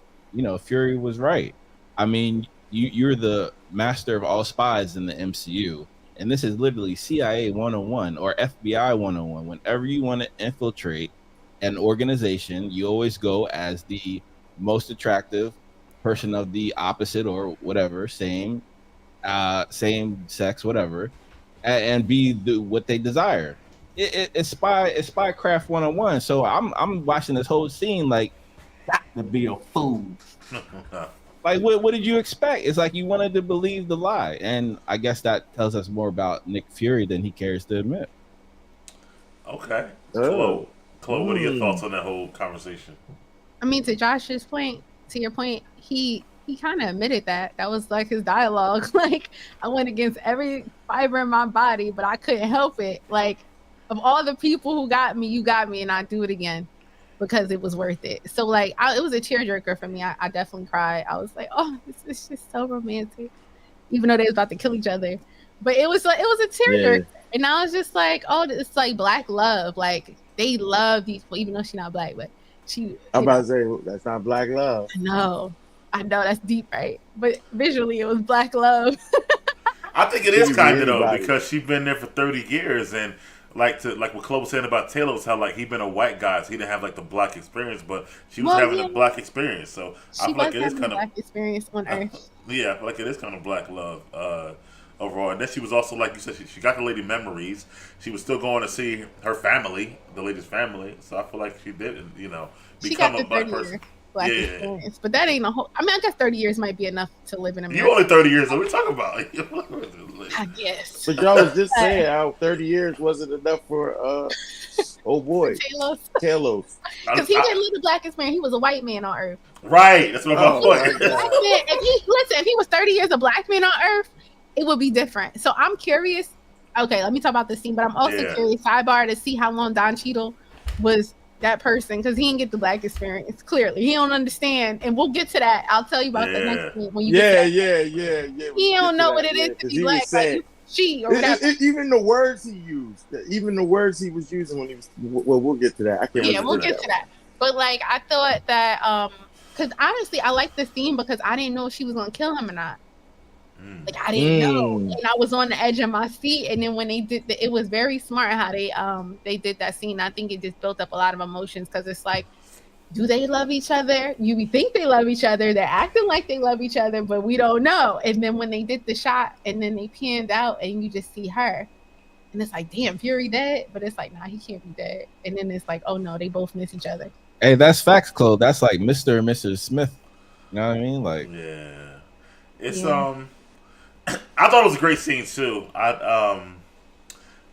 Fury was right. I mean, you're the master of all spies in the MCU, and this is literally CIA 101 or FBI 101. Whenever you want to infiltrate an organization, you always go as the most attractive person of the opposite or whatever, same sex, whatever, and be what they desire. It's spycraft 101. So I'm watching this whole scene like, got to be a fool. Like what did you expect? It's like you wanted to believe the lie, and I guess that tells us more about Nick Fury than he cares to admit. Okay, Chloe, what are your thoughts on that whole conversation? I mean, to Josh's point, to your point, he kind of admitted that was like his dialogue. Like, I went against every fiber in my body, but I couldn't help it. Like, of all the people who got me, you got me, and I'd do it again because it was worth it. So like, it was a tearjerker for me. I definitely cried. I was like, oh, this is just so romantic, even though they was about to kill each other. But it was a tearjerker, and I was just like, oh, it's like black love. Like, they love these people, even though she's not black, but I'm about to say that's not black love. I know that's deep, right? But visually, it was black love. I think it is kind of though, because she's been there for 30 years, and like what Chloe was saying about Taylor was how like he been a white guy, so he didn't have like the black experience, but she was having a black experience. So I feel like it is kind of black experience on Earth. Yeah, I feel like it is kind of black love overall. And then she was also, like you said, she got the lady memories. She was still going to see her family, the lady's family. So I feel like she did, become a black person. Black experience, but that ain't a whole. I mean, I guess 30 years might be enough to live in America. You only 30 years, so we talking about. I guess. But y'all was just saying how 30 years wasn't enough for oh boy, Talos. Because he didn't live the black experience. He was a white man on Earth. Right. That's what I'm saying. If he was 30 years a black man on Earth, it would be different. So I'm curious. Okay, let me talk about this scene, but I'm also curious, sidebar, to see how long Don Cheadle was that person, because he didn't get the black experience. Clearly, he don't understand, and we'll get to that. I'll tell you about the next one when you. Yeah. He don't know what it is to be black. Like, she or whatever. Even the words he used, even the words he was using when he was. Well, we'll get to that. I can't. Yeah, we'll get to that. But like, I thought that because honestly, I liked the scene because I didn't know if she was gonna kill him or not. Like I didn't know, Mm. and I was on the edge of my seat. And then when they did, it was very smart how they did that scene. I think it just built up a lot of emotions because it's like, do they love each other? You think they love each other. They're acting like they love each other, but we don't know. And then when they did the shot, and then they panned out, and you just see her, and it's like, damn, Fury dead, but it's like, nah, he can't be dead. And then it's like, oh no, they both miss each other. Hey, that's facts, Chloe. That's like Mr. and Mrs. Smith. You know what I mean? Like, Yeah, it's Yeah. I thought it was a great scene too.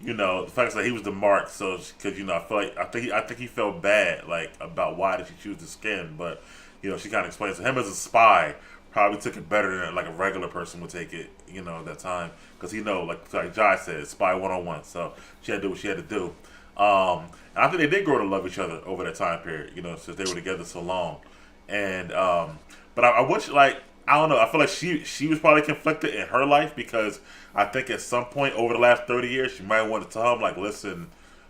You know, the fact that he was the mark, so because you know, I think he felt bad like about why did she choose the skin, but you know, she kind of explains to him as a spy probably took it better than like a regular person would take it. You know, at that time because he know like Jai said, spy 101. So she had to do what she had to do. And I think they did grow to love each other over that time period. You know, since they were together so long, and but I wish like I don't know. I feel like she was probably conflicted in her life because I think at some point over the last 30 years she might want to tell him like, listen,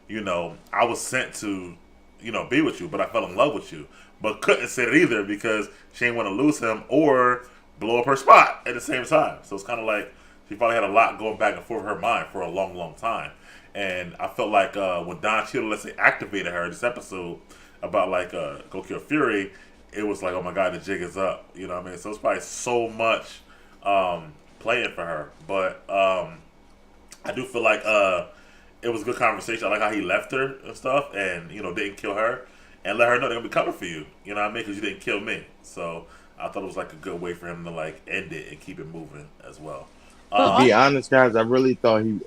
you know, I was sent to, you know, be with you, but I fell in love with you, but couldn't say it either because she didn't want to lose him or blow up her spot at the same time. So it's kind of like she probably had a lot going back and forth in her mind for a long, long time. And I felt like when Don Cheadle, let's say, activated her this episode about like Go Kill Fury, it was like, oh my god, the jig is up. You know what I mean? So it's probably so much playing for her. But I do feel like it was a good conversation. I like how he left her and stuff and, you know, didn't kill her and let her know they're going to be coming for you. You know what I mean? Because you didn't kill me. So I thought it was like a good way for him to like end it and keep it moving as well. To be honest, guys, I really thought he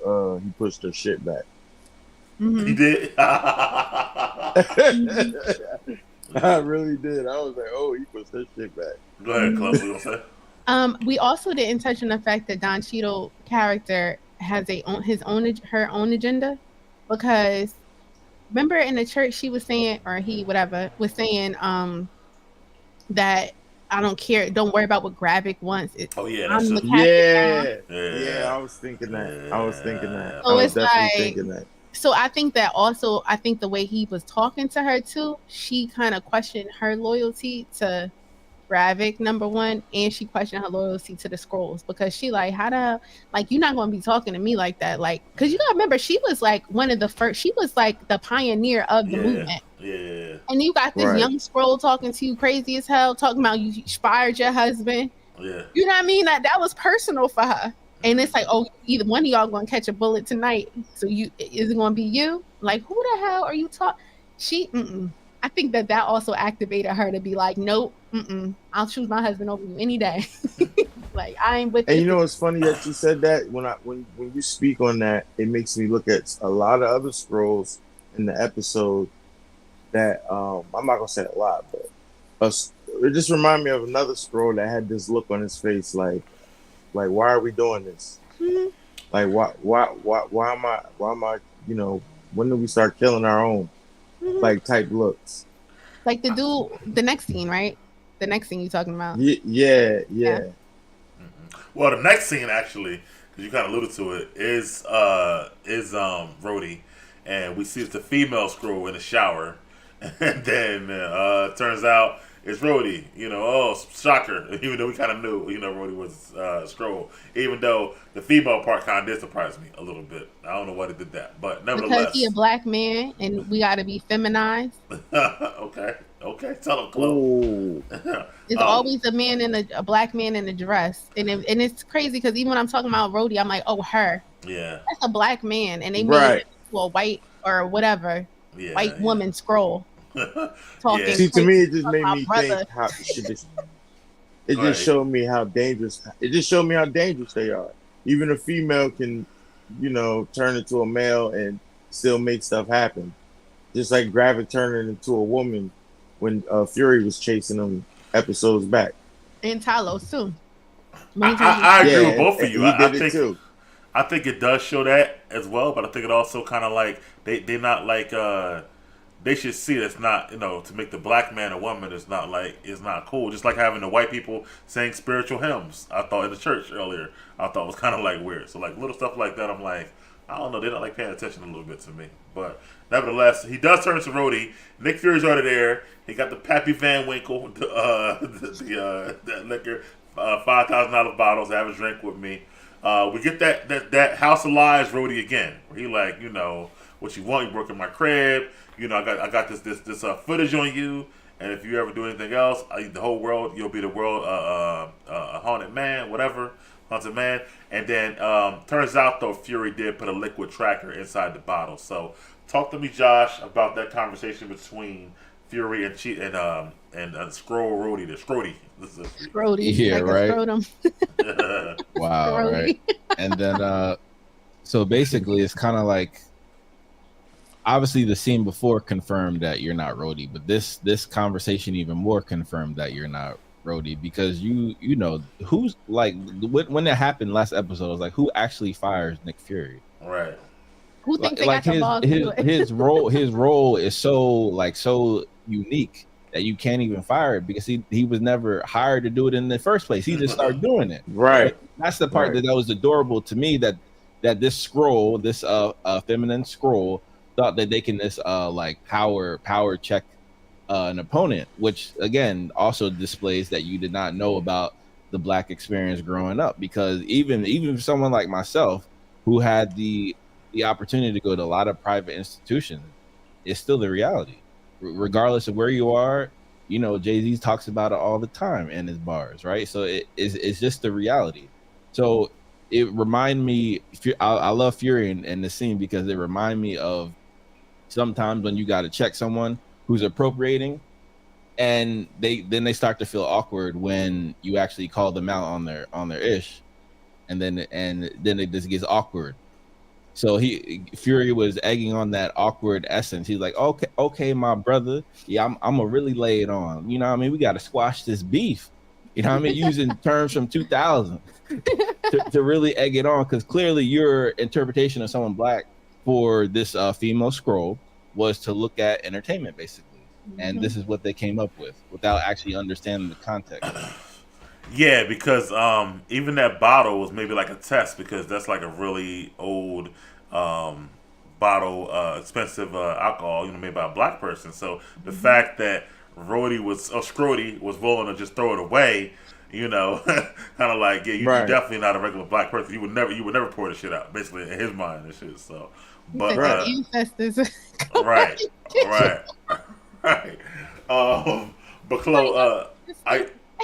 pushed her shit back. Mhm. He did? I really did. I was like, oh, he pushed her shit back. Go ahead, Club. What you gonna say? We also didn't touch on the fact that Don Cheadle character has her own agenda, because remember in the church she was saying, or he whatever was saying, that I don't care, don't worry about what Gravik wants. Oh yeah, I'm that's the it. captain now. Yeah, I was thinking that. I was thinking that. So I was it's definitely like- thinking that. So I think that also, I think the way he was talking to her too, she kind of questioned her loyalty to Gravik, number one, and she questioned her loyalty to the Scrolls, because she like, you're not going to be talking to me like that, like, because you gotta remember she was like one of the first, she was like the pioneer of the movement, Yeah. and you got this Right. young Scroll talking to you crazy as hell, talking about you fired your husband. Yeah. You know what I mean? That was personal for her. And it's like, oh, either one of y'all gonna catch a bullet tonight. So is it gonna be you? Like, who the hell are you talking? I think that also activated her to be like, nope, I'll choose my husband over you any day. Like, I ain't with And this. you know, it's funny that you said that. When you speak on that, it makes me look at a lot of other scrolls in the episode that I'm not gonna say a lot, but it just reminded me of another scroll that had this look on his face, like why are we doing this? Mhm. Like why am I you know, when do we start killing our own? Mhm. Like type looks. Like the dude, the next scene, right? The next scene you talking about. Yeah. Well, the next scene actually, because you kind of alluded to it, is Rhodey, and we see it's the female Skrull in the shower, and then turns out it's Rhodey. You know, oh shocker! Even though we kind of knew, you know, Rhodey was Skrull. Even though the female part kind of did surprise me a little bit. I don't know why they did that, but nevertheless. Because he a black man and we gotta be feminized. Okay, tell him, Chloe. Oh, It's always a black man in a dress, and it's crazy because even when I'm talking about Rhodey, I'm like, oh, her. Yeah, That's a black man, and they made Right. it to a white or whatever yeah, white woman scroll talking. Yeah. see, to me, it just Fuck made my me brother. think how it just Right. showed me how dangerous. It just showed me how dangerous they are. Even a female can, you know, turn into a male and still make stuff happen. Just like Gravik turning into a woman when Fury was chasing him episodes back. And Talos too. I agree with Yeah, both of and you. he I did it think too. I think it does show that as well, but I think it also kind of like they're not like they should see it's not, you know, to make the black man a woman is not like is not cool. Just like having the white people saying spiritual hymns. I thought in the church earlier, I thought was kind of like weird. So like little stuff like that, I'm like, I don't know, they're not like paying attention a little bit to me. But nevertheless, he does turn to Rhodey. Nick Fury's already there. He got the Pappy Van Winkle, the liquor. $5,000 bottles, have a drink with me. We get that House of Lies Rhodey again. Where he like, what you want, you work in my crib. I got this footage on you, and if you ever do anything else, the whole world, you'll be the world haunted man, whatever, haunted man. And then turns out though, Fury did put a liquid tracker inside the bottle. So talk to me, Josh, about that conversation between Fury and Skrull Rhodey, the Scrody. Scrody. Yeah, like right. Wow, Scrody. right. And then so basically it's kind of like, obviously the scene before confirmed that you're not Rhodey, but this conversation even more confirmed that you're not Rhodey, because you know who's like, when it happened last episode, it was like, who actually fires Nick Fury? Right. Who thinks they Like got the balls to do it? his role is so unique that you can't even fire it, because he was never hired to do it in the first place. He just started doing it. Right. That's the part that was adorable to me, that this Skrull, this feminine Skrull, thought that they can like power check an opponent, which again also displays that you did not know about the Black experience growing up, because even someone like myself who had the opportunity to go to a lot of private institutions, it's still the reality. Regardless of where you are, Jay-Z talks about it all the time in his bars, right? So it's just the reality. So it remind me, I love Fury in the scene, because it remind me of sometimes when you got to check someone who's appropriating, and they start to feel awkward when you actually call them out on their ish, and then it just gets awkward. So Fury was egging on that awkward essence. He's like, okay, my brother, yeah, I'm gonna really lay it on. You know what I mean? We got to squash this beef. You know what I mean? Using terms from 2000 to really egg it on, because clearly your interpretation of someone Black for this female Skrull was to look at entertainment, basically. And this is what they came up with without actually understanding the context. Yeah, because even that bottle was maybe like a test, because that's like a really old bottle, expensive alcohol, made by a Black person. So the fact that Scrody was willing to just throw it away, kind of like, yeah, you're definitely not a regular Black person. You would never pour this shit out, basically, in his mind and shit. So, but ancestors. right. But Chloe,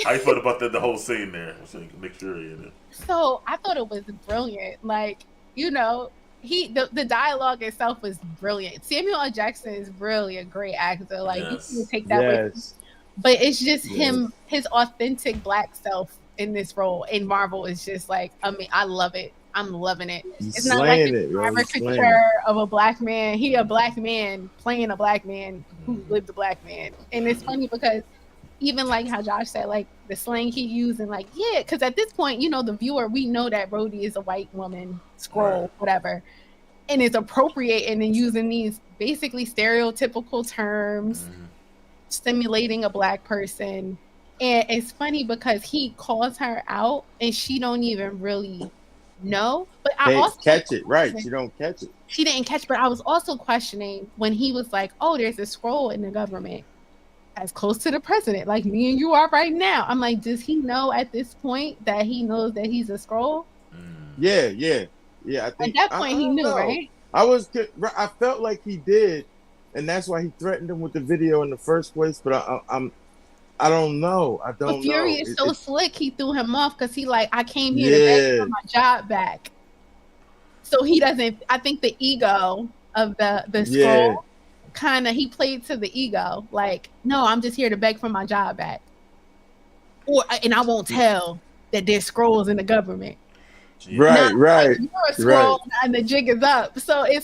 I thought about the whole scene there. Nick Fury in it. So I thought it was brilliant. Like, the dialogue itself was brilliant. Samuel L. Jackson is really a great actor. Like, you can take that way. But it's just him, his authentic Black self in this role in Marvel is just like, I mean, I love it. I'm loving it. It's not like a caricature of a Black man. He a Black man playing a Black man who lived a Black man. And it's funny because even like how Josh said, like the slang he used, and like, yeah, because at this point, the viewer, we know that Rhodey is a white woman, Skrull, whatever, and is appropriating and using these basically stereotypical terms, simulating a Black person. And it's funny because he calls her out and she don't even really know. But I also catch it, right? You don't catch it. She didn't catch, but I was also questioning when he was like, oh, there's a Skrull in the government as close to the president, like me and you are right now. I'm like, does he know at this point that he knows that he's a Skrull? Yeah. I think at that point he knew, right? I felt like he did, and that's why he threatened him with the video in the first place. But I don't know. But Fury is so slick. He threw him off because he like, I came here to beg for my job back. So he doesn't. I think the ego of the Skrull kind of, he played to the ego. Like, no, I'm just here to beg for my job back. And I won't tell that there's Skrulls in the government. Right. You're a Skrull and the jig is up. So it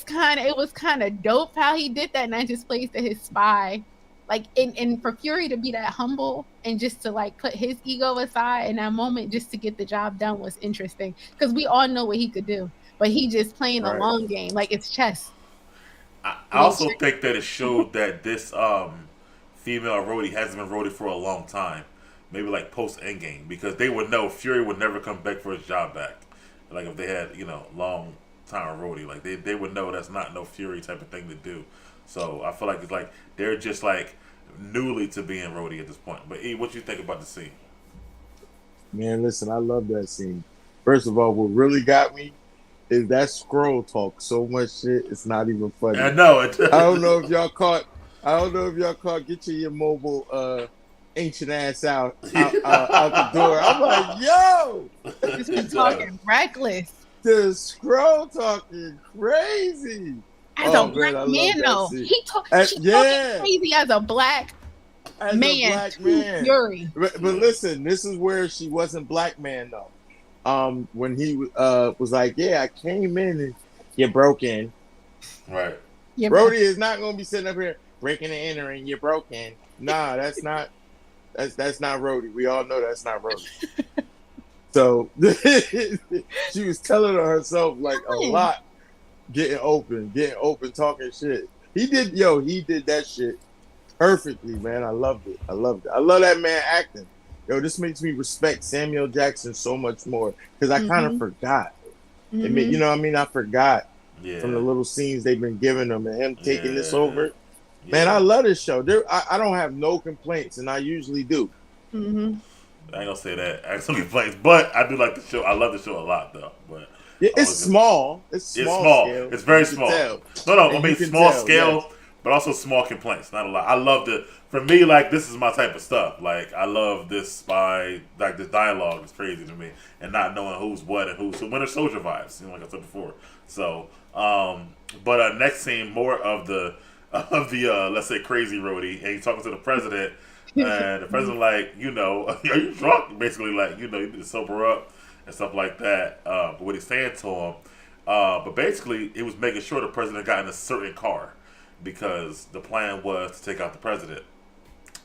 was kind of dope how he did that, and that just plays to his spy. Like, and for Fury to be that humble and just to like put his ego aside in that moment just to get the job done was interesting, because we all know what he could do, but he just playing a long game, like it's chess. I also think that it showed that this female Rhodey hasn't been Rhodey for a long time, maybe like post Endgame, because they would know Fury would never come back for his job back. Like if they had long time Rhodey, like they would know that's not no Fury type of thing to do. So I feel like it's like they're just like newly to being Rhodey at this point. But E, what you think about the scene? Man, listen, I love that scene. First of all, what really got me is that scroll talk so much shit. It's not even funny. I know it. I don't know if y'all caught. I don't know if y'all caught. Get your mobile ancient ass out the door. I'm like, yo, Just be talking reckless. the scroll talking crazy. As Oh, a man, black I love man, that though, scene. she talking Yeah. crazy as a black As a man. black man. Fury. But listen, this is where she wasn't black man though. When he was like, yeah, I came in and you broke in. Right. Yeah, Brody is not gonna be sitting up here breaking and entering. You're broken. Nah, that's not. That's not Rhodey. We all know that's not Rhodey. So she was telling her herself like a lot, getting open, talking shit. He did that shit perfectly, man. I loved it. I love that man acting. Yo, this makes me respect Samuel Jackson so much more because I kind of forgot. It made, you know what I mean? I forgot from the little scenes they've been giving him and him taking this over. Yeah. Man, I love this show. I don't have no complaints, and I usually do. Mm-hmm. I ain't gonna say that. I have some complaints, but I do like the show. I love the show a lot, though. But yeah, it's small. It's small. Scale. It's very small. No, I mean small scale, but also small complaints. Not a lot. I love the. For me, like this is my type of stuff. Like I love this this dialogue is crazy to me, and not knowing who's what and who's. So Winter Soldier vibes, like I said before. So, but next scene, more of the let's say crazy Rhodey, and he's talking to the president. And the president, like, are you drunk? Basically, like, you need to sober up and stuff like that. But what he's saying to him, but basically, he was making sure the president got in a certain car because the plan was to take out the president.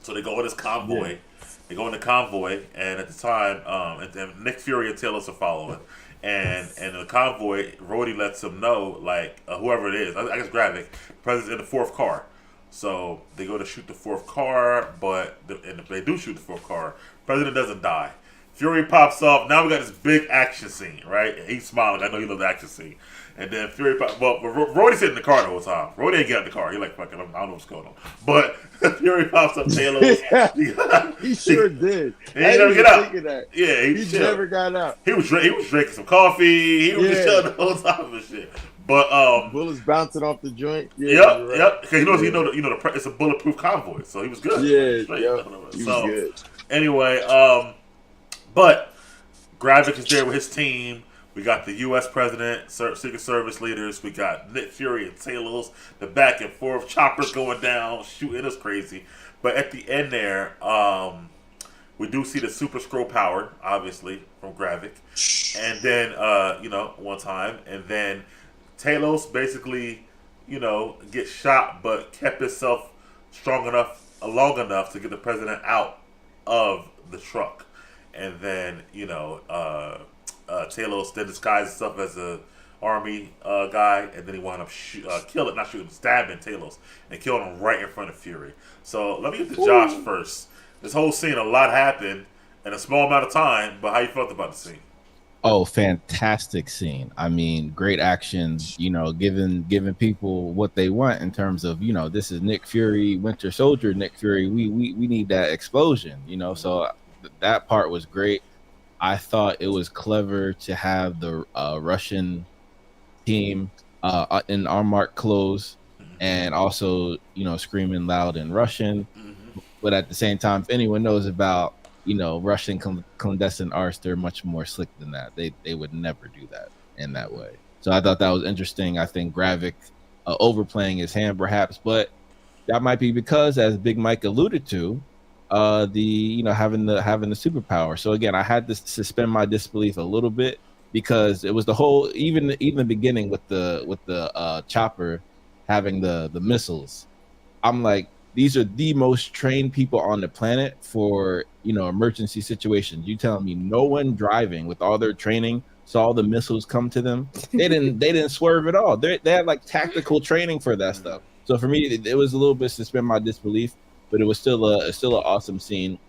So they go in this convoy. Yeah. They go in the convoy, and at the time, and Nick Fury and Talos are following. And in the convoy, Rhodey lets him know, like, whoever it is, I guess Gravik, the president's in the fourth car. So they go to shoot the fourth car, but if they do shoot the fourth car, president doesn't die. Fury pops up. Now we got this big action scene, right? And he's smiling. I know he loves the action scene. And then Fury pops. Well, Rhodey's sitting in the car the whole time. Rhodey ain't get out the car. He's like, fuck it, I don't know what's going on. But Fury pops up. Talos. He sure did. And he never get out. Yeah, he never got out. He was drinking some coffee. He was just chilling the whole time and shit. But bullets bouncing off the joint. Yeah, yep. Because it's a bulletproof convoy, so he was good. Yeah, he was good. Anyway, but Gravik is there with his team. We got the U.S. president, Secret Service leaders. We got Nick Fury and Talos. The back and forth, choppers going down, shooting us crazy. But at the end there, we do see the Super Skrull power, obviously from Gravik, and then one time, and then Talos basically, gets shot, but kept himself long enough to get the president out of the truck. And then, Talos then disguised himself as a army guy, and then he wound up stabbing Talos, and killed him right in front of Fury. So let me get to Josh first. This whole scene, a lot happened in a small amount of time, but how you felt about the scene? Oh, fantastic scene. I mean, great action, giving people what they want in terms of, this is Nick Fury, Winter Soldier, Nick Fury. We need that explosion, so that part was great. I thought it was clever to have the Russian team in unmarked clothes and also, screaming loud in Russian. But at the same time, if anyone knows about Russian clandestine arts, they're much more slick than that. They would never do that in that way. So I thought that was interesting. I think Gravik overplaying his hand perhaps, but that might be because, as Big Mike alluded to, having the superpower. So again, I had to suspend my disbelief a little bit because it was the whole even the beginning with the chopper having the missiles. I'm like, these are the most trained people on the planet for emergency situations. You telling me no one driving with all their training saw the missiles come to them? They didn't swerve at all. They had like tactical training for that stuff. So for me, it was a little bit suspend my disbelief, but it was still an awesome scene.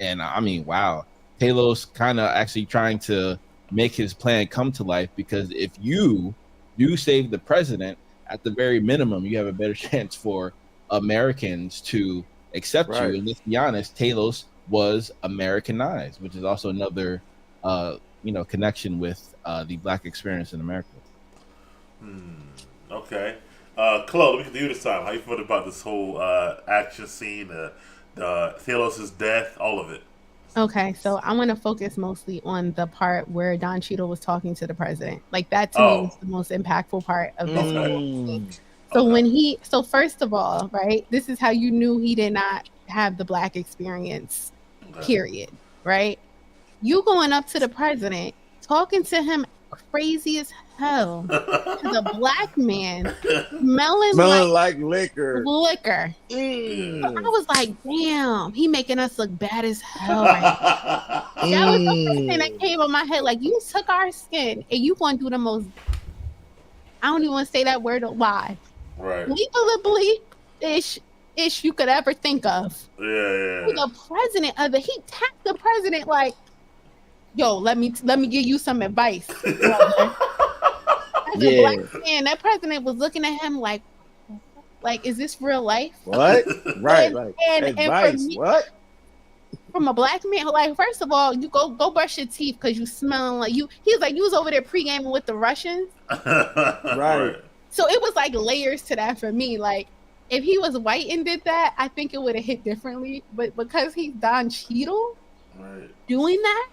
And I mean, wow, Talos kind of actually trying to make his plan come to life, because if you do save the president, at the very minimum, you have a better chance for Americans to accept you. And let's be honest, Talos was Americanized, which is also another connection with the black experience in America. Okay. Chloe, let me get to you this time. How you feel about this whole action scene, the Thalos' death, all of it? Okay, so I want to focus mostly on the part where Don Cheadle was talking to the president. Like that to me was the most impactful part of this. Okay. So so first of all, right, this is how you knew he did not have the black experience, period, right? You going up to the president, talking to him crazy as hell, to the black man, smelling like liquor. I was like, damn, he making us look bad as hell right now. That was the first thing that came on my head. Like, you took our skin and you gonna do the most, I don't even want to say that word, why? Right. Bleep ish you could ever think of. Yeah. The president of he tapped the president like, yo, let me give you some advice. Black man, that president was looking at him like, is this real life? What? Right. And advice. And for me, what? From a black man, like, first of all, you go brush your teeth because you smelling like you. He was like, you was over there pre-gaming with the Russians. Right. So it was like layers to that for me. Like, if he was white and did that, I think it would have hit differently. But because he's Don Cheadle doing that,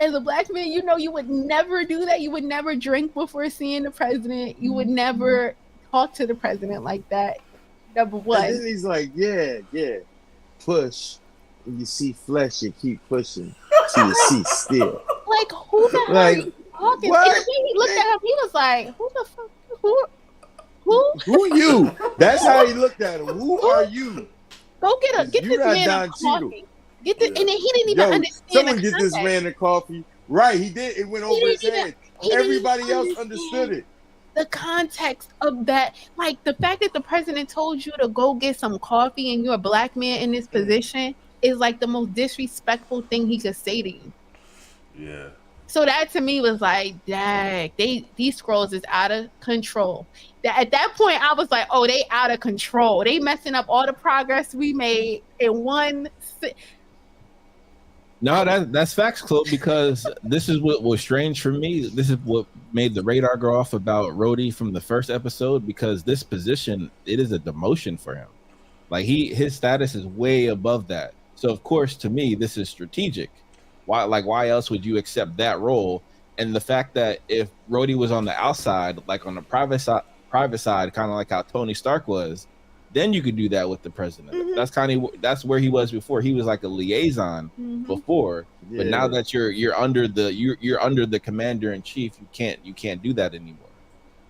as a black man, you know, you would never do that. You would never drink before seeing the president. You would never talk to the president like that. Number one. And then he's like, yeah, push. When you see flesh, you keep pushing till you see steel. Like, who the hell are you talking? What? And when he looked at him, he was like, who the fuck? Who you? That's how he looked at him. Who are you? Go get this man a coffee. And then he didn't even understand. Someone get this man a coffee. Right, he did. It went over his head. Everybody else understood it. The context of that, like the fact that the president told you to go get some coffee and you're a black man in this position is like the most disrespectful thing he could say to you. Yeah. So that to me was like, dang, these scrolls is out of control. At that point, I was like, oh, they out of control. They messing up all the progress we made in one. No, that's facts, Chloe, because this is what was strange for me. This is what made the radar go off about Rhodey from the first episode, because this position, it is a demotion for him. Like his status is way above that. So of course, to me, this is strategic. Why else would you accept that role? And the fact that if Rhodey was on the outside, like on the private side, kind of like how Tony Stark was, then you could do that with the president. Mm-hmm. That's where he was before. He was like a liaison before, but now that you're under the commander in chief, you can't do that anymore.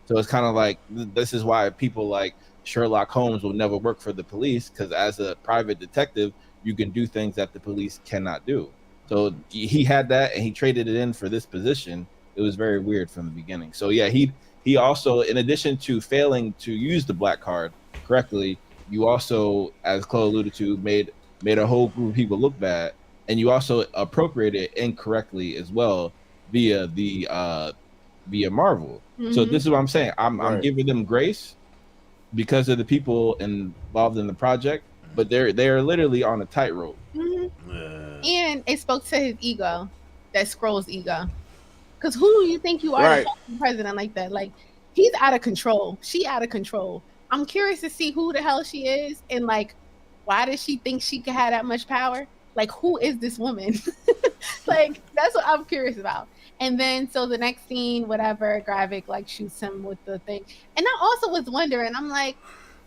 So it's kind of like, this is why people like Sherlock Holmes will never work for the police, because as a private detective, you can do things that the police cannot do. So he had that, and he traded it in for this position. It was very weird from the beginning. So yeah, he also, in addition to failing to use the black card correctly, you also, as Chloe alluded to, made a whole group of people look bad, and you also appropriated it incorrectly as well via Marvel. So this is what I'm saying. I'm giving them grace because of the people involved in the project, but they're literally on a tightrope. And it spoke to his ego, that Scroll's ego. Because who do you think you are to talk to the president like that? Like, he's out of control. She out of control. I'm curious to see who the hell she is, and like, why does she think she can have that much power? Like, who is this woman? Like, that's what I'm curious about. And then, so the next scene, whatever, Gravik like shoots him with the thing. And I also was wondering, I'm like,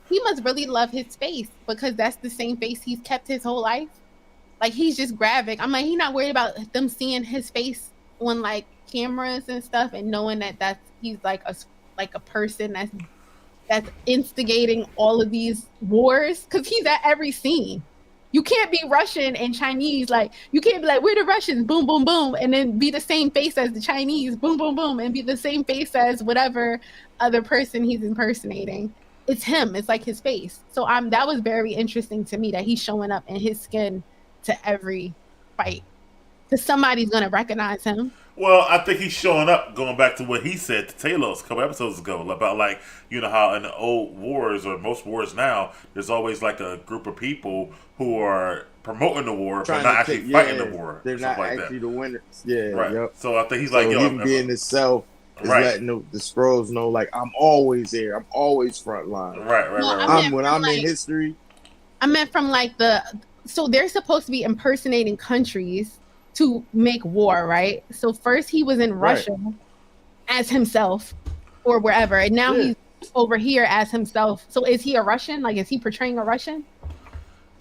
he must really love his face, because that's the same face he's kept his whole life. Like, he's just Gravik. I'm like, he's not worried about them seeing his face on like cameras and stuff, and knowing that he's like a person that's instigating all of these wars, because he's at every scene. You can't be Russian and Chinese, like, you can't be like, we're the Russians, boom, boom, boom, and then be the same face as the Chinese, boom, boom, boom, and be the same face as whatever other person he's impersonating. It's him. It's like his face. So that was very interesting to me, that he's showing up in his skin to every fight, because somebody's gonna recognize him. Well, I think he's showing up, going back to what he said to Talos a couple episodes ago about, like, you know how in the old wars, or most wars now, there's always like a group of people who are promoting the war, but Trying not to actually take- fighting yeah, the war. They're or not something like actually that. the winners. Yeah, Right. yep. So I think he's So like, yo, him being himself is Right. letting the Skrulls know, like, I'm always there. I'm always front line. right. No, When I'm like- in history. I meant from like so they're supposed to be impersonating countries to make war, right? So first he was in Right. Russia as himself or wherever, and now Yeah. he's over here as himself. So is he a Russian? Like, is he portraying a Russian?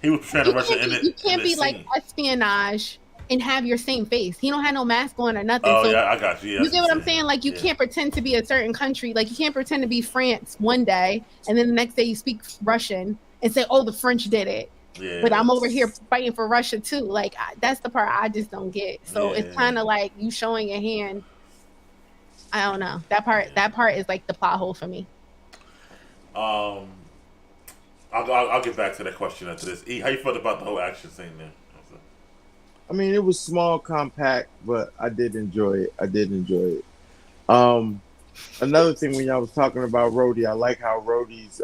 He was portraying You a Russian in can't, it. be, you can't in be the like scene. espionage and have your same face. He don't have no mask on or nothing. Oh so yeah, I got you. Yeah, you get what I'm saying? Like, you Yeah. can't pretend to be a certain country. Like, you can't pretend to be France one day and then the next day you speak Russian and say, "Oh, the French did it." Yeah. But I'm over here fighting for Russia too. Like, that's the part I just don't get. So Yeah. it's kind of like you showing your hand. I don't know. That part is like the plot hole for me. I'll get back to that question after this. E, how you felt about the whole action scene there? I mean, it was small, compact, but I did enjoy it. Another thing when y'all was talking about Rhodey, I like how Rhodey's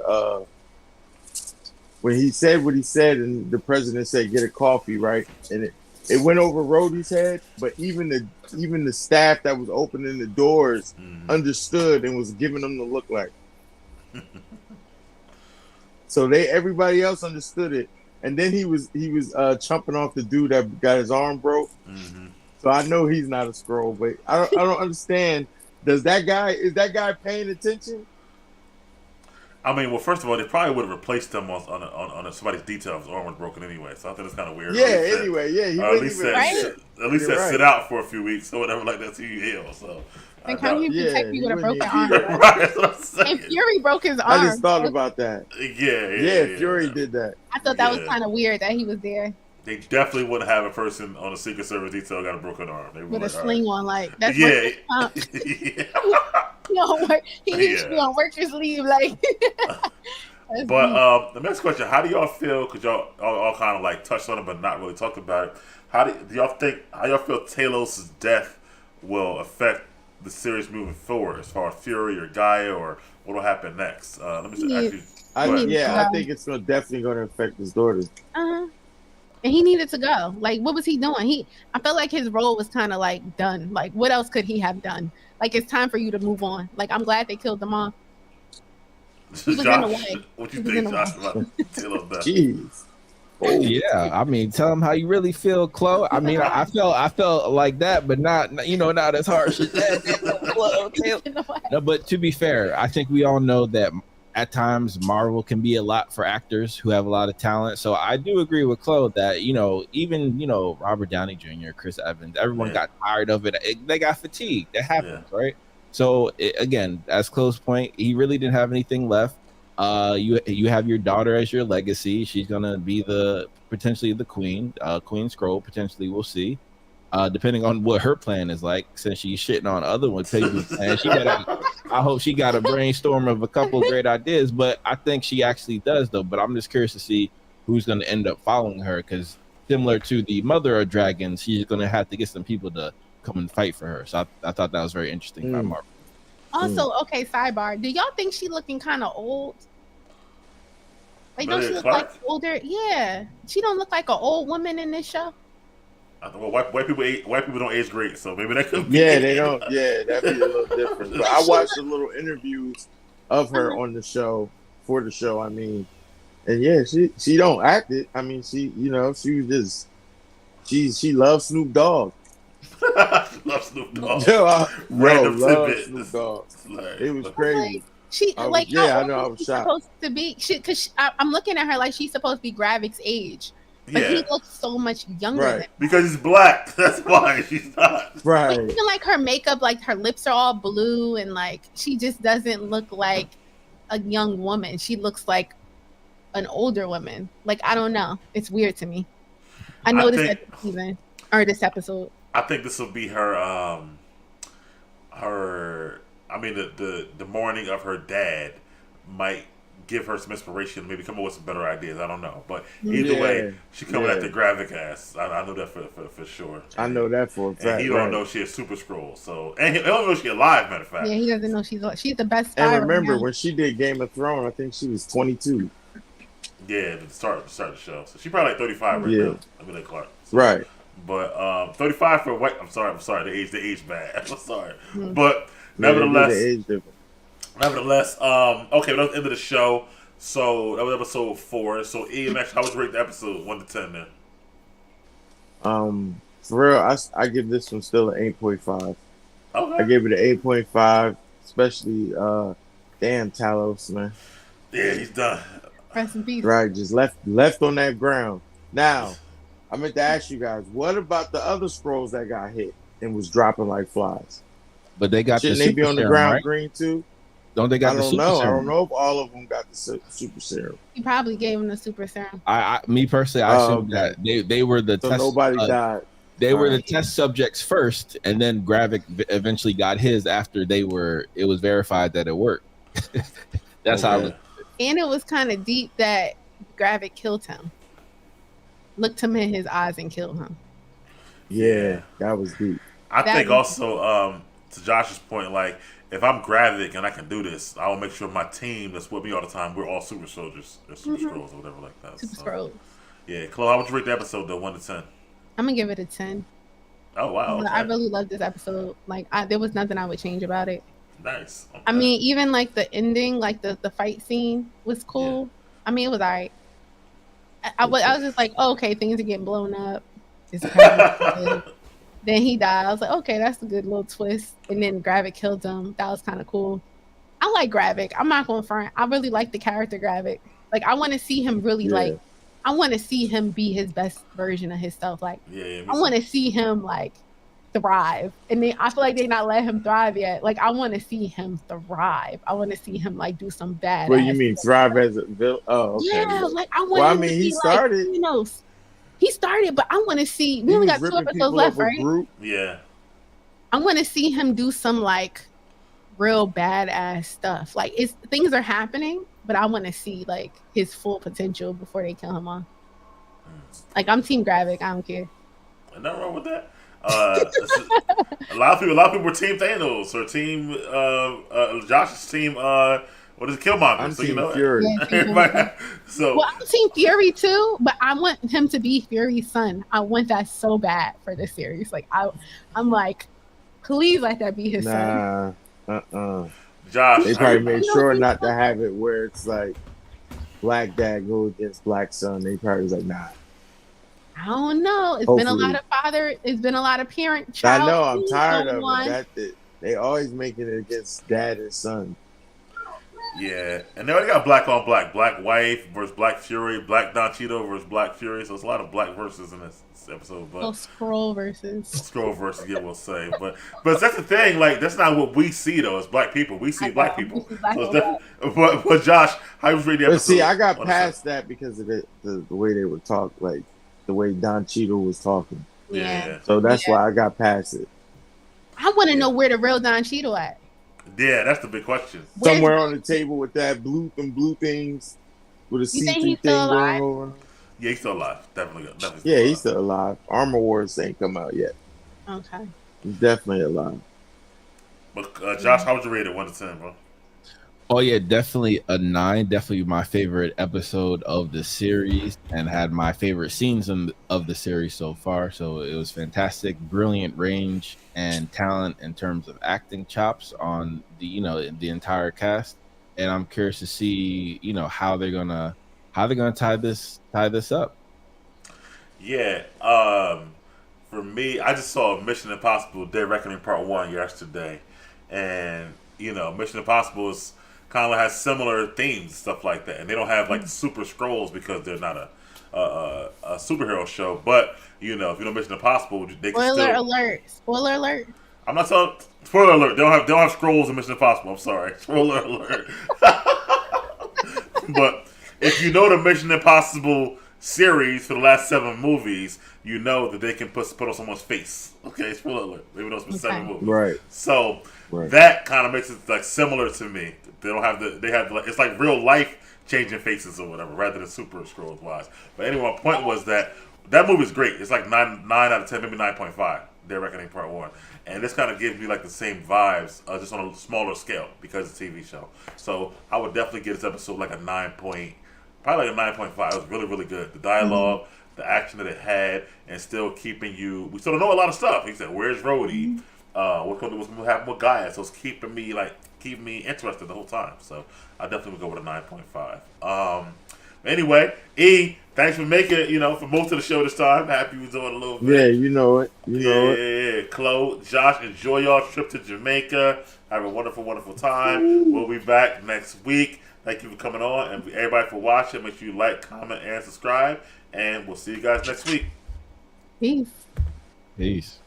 when he said what he said and the president said get a coffee, right? And it went over Rhodey's head, but even the staff that was opening the doors understood and was giving them the look like. So everybody else understood it. And then he was chumping off the dude that got his arm broke. Mm-hmm. So I know he's not a Skrull, but I don't understand. Is that guy paying attention? I mean, well, first of all, they probably would have replaced him on somebody's detail if his arm was broken anyway. So I think it's kind of weird. Yeah. Anyway, yeah. He Or at least said, Right? at least You're said right. sit out for a few weeks or whatever like that till you heal. So And how can you protect me with a he broken wouldn't arm? even- right, that's what I'm saying. And Fury broke his arm. I just thought about that. Yeah, Fury did that. I thought that was Yeah. kind of weird that he was there They definitely wouldn't have a person on a Secret Service detail got a broken arm. They with a like, all sling on. Like, that's Yeah. workers' comp. yeah. He don't work. He needs to Yeah. be on workers' leave. Like, that's But deep. the next question: how do y'all feel? Because y'all all kind of like touched on it, but not really talked about it. How do y'all think? How y'all feel Talos' death will affect the series moving forward, as far as Fury or Gaia, or what will happen next? Let me just Yeah. ask you. I Go ahead. I think it's definitely going to affect his daughter. Uh-huh. And he needed to go. Like, what was he doing? I felt like his role was kind of like done. Like, what else could he have done? Like, it's time for you to move on. Like, I'm glad they killed him off. He was in the way. What you He was in think, the Josh, about Talos' death? Jeez. Yeah, I mean, tell them how you really feel, Chloe. I mean, I felt like that, but not as harsh as that. No, but to be fair, I think we all know that at times Marvel can be a lot for actors who have a lot of talent. So I do agree with Chloe that even Robert Downey Jr., Chris Evans, everyone got tired of it. They got fatigued. That happens, right? So again, as Chloe's point, he really didn't have anything left. You have your daughter as your legacy. She's gonna be potentially the queen, Queen Skrull. Potentially, we'll see. Depending on what her plan is like, since she's shitting on other ones' people's plans, I hope she got a brainstorm of a couple great ideas. But I think she actually does, though. But I'm just curious to see who's going to end up following her, because similar to the Mother of Dragons, she's going to have to get some people to come and fight for her. So I thought that was very interesting by Marvel. Also, okay, sidebar. Do y'all think she looking kind of old? Like, don't she Amelia look Clark? like older? Yeah, she don't look like an old woman in this show. Well, white people don't age great, so maybe that could be. Yeah, they don't. Yeah, that'd be a little different. But I watched the little interviews of her on the show for the show. I mean, and yeah, she don't act it. I mean, she was just she loves Snoop Dogg. Love Snoop Dogg. Random Random love tidbit. Snoop Dogg. Like, It was crazy. She I was- like yeah, how I know, I old was is she shocked. supposed to be? Because I'm looking at her like she's supposed to be Gravik's age, but he yeah, looks so much younger. Right. Than because he's black. That's why she's not. Right. Like, even like her makeup, like her lips are all blue, and like she just doesn't look like a young woman. She looks like an older woman. Like, I don't know. It's weird to me. I noticed think- that this season or this episode. I think this will be her. I mean, the mourning of her dad might give her some inspiration, maybe come up with some better ideas. I don't know, but either Yeah, way, she coming yeah. at the Gravik ass. I know that for sure. I know that for a fact. And he don't right. know she is Super Skrull. So, and he don't know she alive. Matter of fact. Yeah, he doesn't know she's the best spy And right remember now. when she did Game of Thrones, I think she was 22. Yeah, to start the show. So she probably like 35 right Yeah. now. Emilia Clarke. So, Right. But 35 for white. I'm sorry. The age bad. I'm sorry. Mhm. But Yeah, they did the nevertheless, age difference. okay, but that's the end of the show. So that was episode 4. So EMX, how would you rate the episode 1 to 10 then? For real, I give this one still an 8.5. Okay. I gave it an 8.5, especially damn Talos, man. Yeah, he's done. Rest in peace. Right, just left on that ground. Now, I meant to ask you guys, what about the other scrolls that got hit and was dropping like flies? But they got Shouldn't the they super be on the serum, ground right? green too? Don't they got I the don't super know. I serum? don't know if all of them got the super serum. He probably gave him the super serum. Me personally, I Oh, assume okay. that they were the So test. nobody died. They were the Alright. test subjects first, and then Gravik eventually got his after it was verified that it worked. That's how. Okay. And it was kind of deep that Gravik killed him. Looked him in his eyes and killed him. Yeah, that was deep. I That think was- also, to Josh's point, like, if I'm Gravik and I can do this, I will make sure my team that's with me all the time, we're all super soldiers or super Mhm. scrolls or whatever like that. Super So, Scrolls. yeah, Chloe, how would you rate the episode though, 1 to 10? I'm gonna give it a 10. Oh wow, okay. I really loved this episode. Like, there was nothing I would change about it. Nice. Okay. I mean, even like the ending, like the fight scene was cool. I mean, it was alright. I was just like, oh, okay, things are getting blown up. It's kinda good. Then he died. I was like, okay, that's a good little twist. And then Gravik killed him. That was kind of cool. I like Gravik. I'm not going front. I really like the character Gravik. Like, I want to see him really Yeah. like. I want to see him be his best version of himself. Like, yeah, I want to see him like thrive, and I feel like they not let him thrive yet. Like, I want to see him thrive. I want to see him like do some bad. What do you mean, thrive as a villain? Oh, okay. Yeah, like I want. Well, I him mean, to he be started. Like, Thanos. He started, but I want to see. We He only was got 2 ripping episodes people left, up with right? Groot. yeah. I want to see him do some like real badass stuff. Like, things are happening, but I want to see like his full potential before they kill him off. Like, I'm Team Gravik. I don't care. Nothing wrong with that. A lot of people were Team Thanos or Team Josh's team. What is it, Killmonger? I'm so Team you know Fury. Yeah, Team Everybody- so Well, I'm Team Fury too, but I want him to be Fury's son. I want that so bad for this series. Like, I'm like, please let that be his son. Nah, Josh, They probably made No, sure he- not to have it where it's like black dad go against black son. They probably was like, nah. I don't know. It's been a Hopefully. lot of father. It's been a lot of parent. I Child. know. I'm Please tired don't of want- it. They always making it against dad and son. yeah, and they already got black on black, black wife versus Black Fury, Black Don Cheeto versus Black Fury. So it's a lot of black verses in this episode. But Oh, scroll versus. scroll versus, yeah, we'll say. But that's the thing. Like, that's not what we see though. As black people, we see I black know. people. We see black So it's people. but Josh, how was reading the But episode? see, I got On the past that because of the way they were talking, like the way Don Cheadle was talking. Yeah, So that's Yeah. why I got past it. I want to know where the real Don Cheadle at. yeah, that's the big question. Where's- Somewhere on the table with that blue things with a You think see-through he's thing still going alive? over. Yeah, he's still alive. Definitely. Yeah, alive. he's still alive. Armor Wars ain't come out yet. Okay. He's definitely alive. But Josh, how would you rate it 1 to 10, bro? Oh yeah, definitely a 9. Definitely my favorite episode of the series, and had my favorite scenes of the series so far. So it was fantastic, brilliant range and talent in terms of acting chops on the entire cast. And I'm curious to see how they're gonna tie this up. Yeah. For me, I just saw Mission Impossible: Dead Reckoning Part 1 yesterday, and Mission Impossible is kind of has similar themes, stuff like that, and they don't have like super scrolls because they're not a superhero show. But if you know Mission Impossible, they can Spoiler still. alert. Spoiler alert. I'm not telling. Spoiler alert! They don't have scrolls in Mission Impossible. I'm sorry. Spoiler alert. But if you know the Mission Impossible series for the last 7 movies, you know that they can put on someone's face. Okay, spoiler alert. Even though it's been 7 Okay. movies. Right. So Right. that kind of makes it like similar to me. They don't have it's like real life changing faces or whatever, rather than super scrolls wise. But anyway, my point was that movie is great. It's like 9 out of 10, maybe 9.5. Dead Reckoning Part 1. And this kind of gives me like the same vibes, just on a smaller scale because it's a TV show. So I would definitely give this episode like a 9.5 probably like a 9.5. It was really, really good. The dialogue, the action that it had, and still keeping you. We still don't know a lot of stuff. He said, "Where's Rhodey? What's going to happen with Gaia?" So it's keeping me interested the whole time. So I definitely would go with a 9.5. Anyway, E, thanks for making it. For most of the show this time. Happy you was doing a little bit. Yeah, you know it. You know it. Yeah. Chloe, Josh, enjoy y'all trip to Jamaica. Have a wonderful, wonderful time. We'll be back next week. Thank you for coming on, and everybody for watching. Make sure you like, comment, and subscribe. And we'll see you guys next week. Peace. Peace.